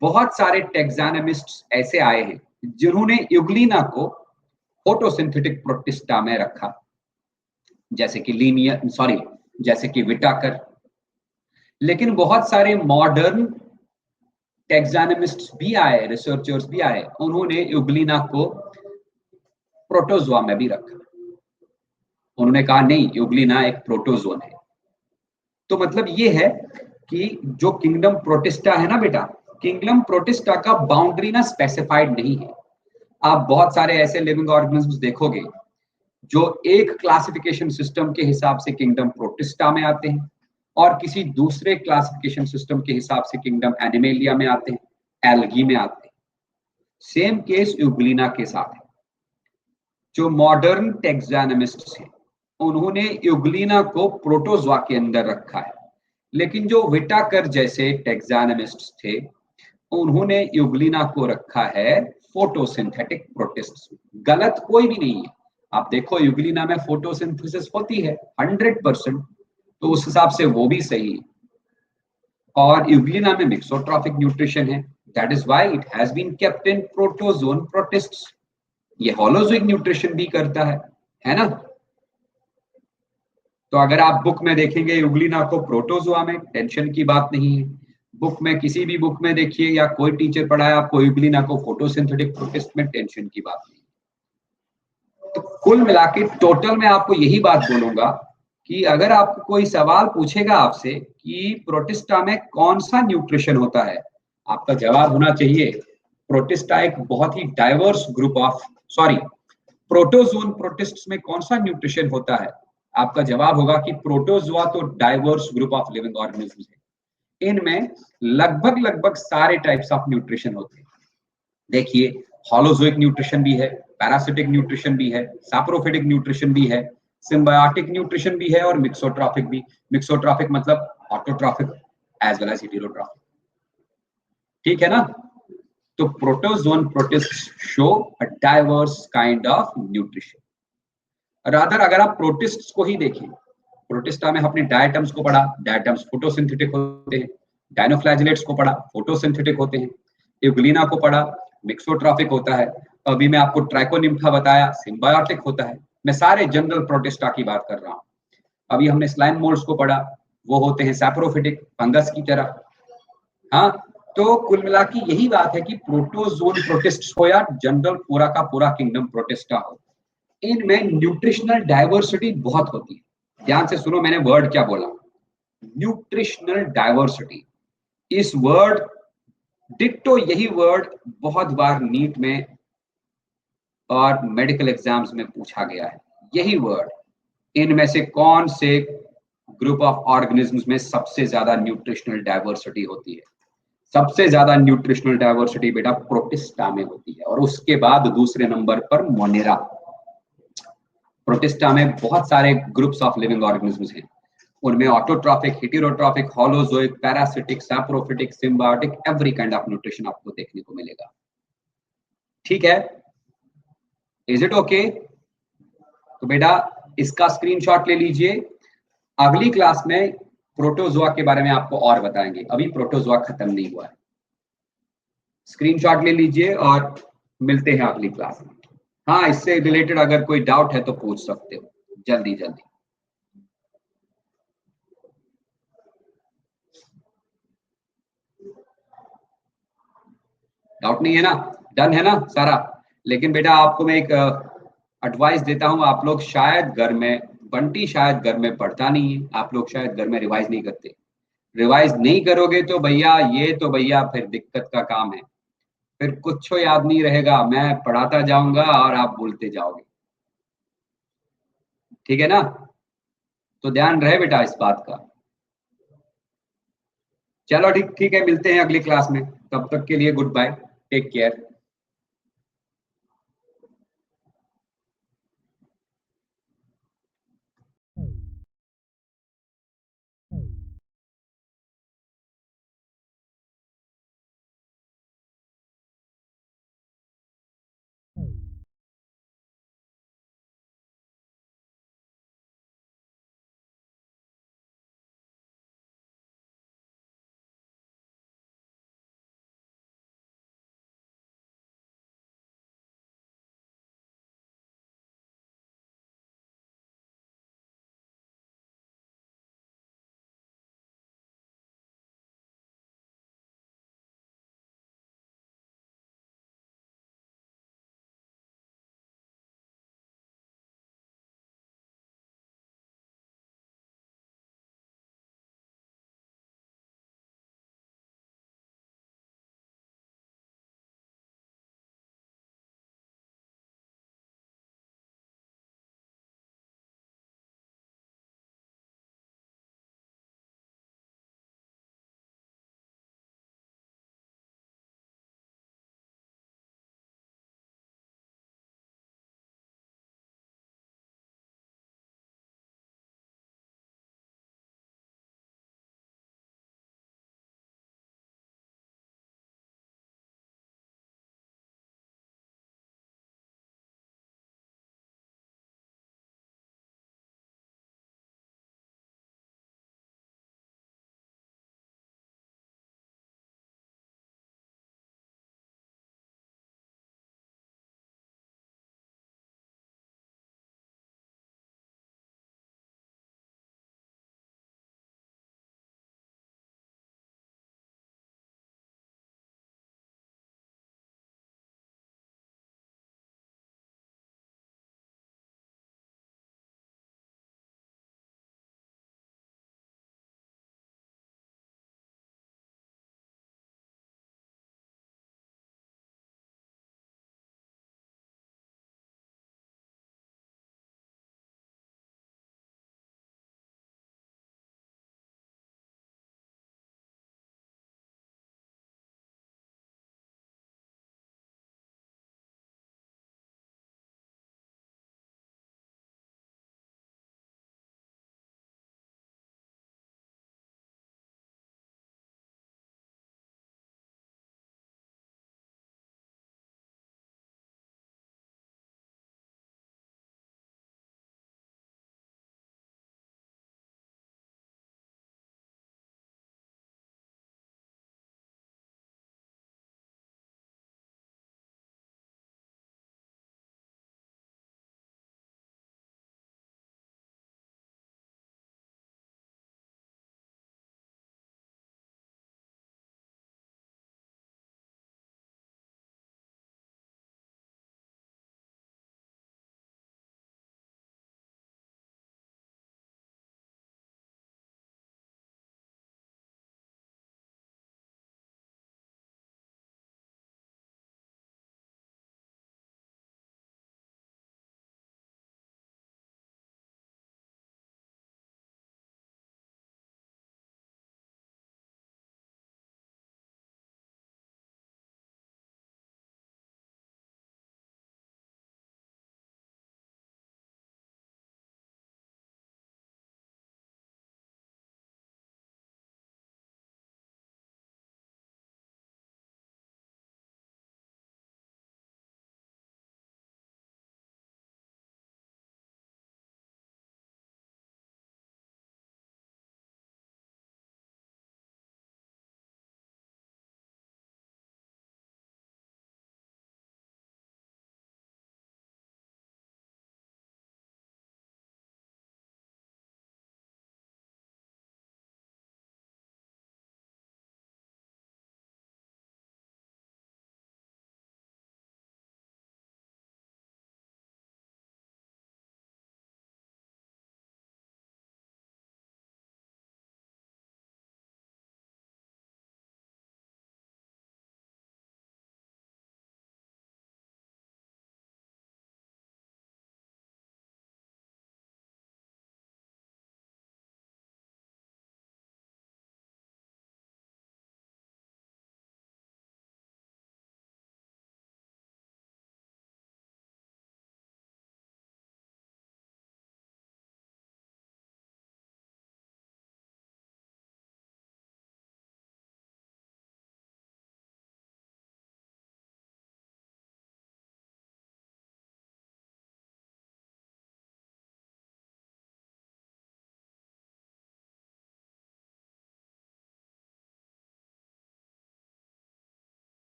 बहुत सारे टेक्सानमिस्ट ऐसे आए हैं जिन्होंने यूग्लिना को फोटोसिंथेटिक प्रोटिस्टा में रखा, जैसे कि विटाकर। लेकिन बहुत सारे मॉडर्न टेक्सानमिस्ट्स भी आए, रिसर्चर्स भी आए, उन्होंने यूग्लिना को प्रोटोजोआ में भी रखा। उन्होंने कहा नहीं, यूग्लिना एक प्रोटोजोन है। तो मतलब ये है कि जो किंगडम प्रोटिस्टा है ना बेटा, किंगडम प्रोटिस्टा का बाउंड्री ना स्पेसिफाइड नहीं है। आप बहुत सारे ऐसे लिविंग ऑर्गेनिज्म्स देखोगे जो एक क्लासिफिकेशन सिस्टम के हिसाब से किंगडम प्रोटिस्टा में आते हैं, और किसी दूसरे क्लासिफिकेशन सिस्टम के हिसाब से किंगडम एनिमेलिया में आते हैं, एल्गी में आते हैं। सेम केस यूग्लिना के साथ है। जो मॉडर्न टेक्सानमिस्ट्स हैं उन्होंने यूग्लिना को प्रोटोजोआ के अंदर रखा है, लेकिन जो विटाकर जैसे टेक्सानमिस्ट्स थे उन्होंने यूग्लिना को रखा है फोटोसिंथेटिक प्रोटिस्ट्स। गलत कोई भी नहीं है। आप देखो यूग्लिना में फोटोसिंथेसिस होती है 100%, तो उस हिसाब से वो भी सही है। और यूग्लिना में मिक्सोट्रॉपिक न्यूट्रिशन है, that is why it has been kept in protozoan protists. ये होलोजोइक न्यूट्रिशन भी करता है ना। तो अगर आप बुक में देखेंगे यूग्लिना को प्रोटोजोआ में, टेंशन की बात नहीं है। बुक में किसी भी बुक में देखिए या कोई टीचर पढ़ाए आपको यूग्लिना को फोटोसिंथेटिक प्रोटिस्ट में, टेंशन की बात नहीं। तो कुल मिला के टोटल में आपको यही बात बोलूंगा कि अगर आपको कोई सवाल पूछेगा आपसे कि प्रोटिस्टा में कौन सा न्यूट्रिशन होता है, आपका जवाब होना चाहिए प्रोटिस्टा एक बहुत ही diverse group of protozoan protists में कौन सा न्यूट्रिशन होता है, आपका जवाब होगा कि प्रोटोजोआ तो diverse group of living organisms है। इनमें लगभग सारे टाइप्स ऑफ न्यूट्रिशन होते हैं। देखिए होलोजोइक न्यूट्रिशन भी है, पैरासिटिक न्यूट्रिशन भी है, सैप्रोफिटिक न्यूट्रिशन भी है, सिम्बायोटिक न्यूट्रिशन भी है, और मिक्सोट्रॉपिक भी। मिक्सोट्रॉपिक मतलब autotrophic as well as heterotrophic, ठीक है ना। तो protozoan protists show a diverse kind of nutrition. Rather अगर आप प्रोटिस्ट्स को ही देखें, प्रोटिस्टा में हमने डायटम्स को पढ़ा, डायटम्स फोटोसिंथेटिक होते हैं। डायनोफ्लैजिलेट्स को पढ़ा, फोटोसिंथेटिक होते हैं। यूग्लिना को पढ़ा, मिक्सोट्रॉपिक होता है। अभी मैं आपको ट्राइकोनिम्फा बताया, सिम्बायोटिक होता है। मैं सारे जनरल प्रोटिस्टा की बात कर रहा हूँ। अभी हमने स्लाइम मोल्ड्स को पढ़ा, वो होते हैं सैप्रोफिटिक, फंगस की तरह। हाँ, तो कुल मिला के यही बात है कि प्रोटोजोन प्रोटिस्ट हो या जनरल पूरा का पूरा किंगडम प्रोटिस्टा हो, इनमें न्यूट्रिशनल डाइवर्सिटी बहुत होती है। ध्यान से सुनो, मैंने वर्ड क्या बोला, न्यूट्रिशनल डाइवर्सिटी। इस वर्ड डिट्टो, यही वर्ड बहुत बार नीट में और मेडिकल एग्जाम्स में पूछा गया है, यही वर्ड। इनमें से कौन से ग्रुप ऑफ ऑर्गेनिजम्स में सबसे ज्यादा न्यूट्रिशनल डाइवर्सिटी होती है? सबसे ज्यादा न्यूट्रिशनल डाइवर्सिटी बेटा प्रोटिस्टा में होती है, और उसके बाद दूसरे नंबर पर मोनेरा। प्रोटिस्टा में बहुत सारे ग्रुप्स ऑफ लिविंग ऑर्गेनिजम्स हैं, उनमें autotrophic, heterotrophic, holozoic, parasitic, saprophytic, symbiotic, every kind of nutrition आपको देखने को मिलेगा। ठीक है, इज इट ओके? तो बेटा इसका स्क्रीनशॉट ले लीजिए। अगली क्लास में प्रोटोजोआ के बारे में आपको और बताएंगे, अभी प्रोटोजोआ खत्म नहीं हुआ है। स्क्रीनशॉट ले लीजिए और मिलते हैं अगली क्लास में। हाँ, इससे रिलेटेड अगर कोई डाउट है तो पूछ सकते हो, जल्दी जल्दी। डाउट नहीं है ना? डन है ना सारा? लेकिन बेटा आपको मैं एक एडवाइस देता हूँ, आप लोग शायद घर में, बंटी शायद घर में पढ़ता नहीं है, आप लोग शायद घर में रिवाइज नहीं करते। रिवाइज नहीं करोगे तो भैया, ये तो भैया फिर दिक्कत का काम है, फिर कुछ याद नहीं रहेगा, मैं पढ़ाता जाऊंगा और आप बोलते जाओगे। ठीक है ना? तो ध्यान रहे बेटा इस बात का। चलो ठीक ठीक है, मिलते हैं अगली क्लास में, तब तक के लिए गुड बाय, टेक केयर।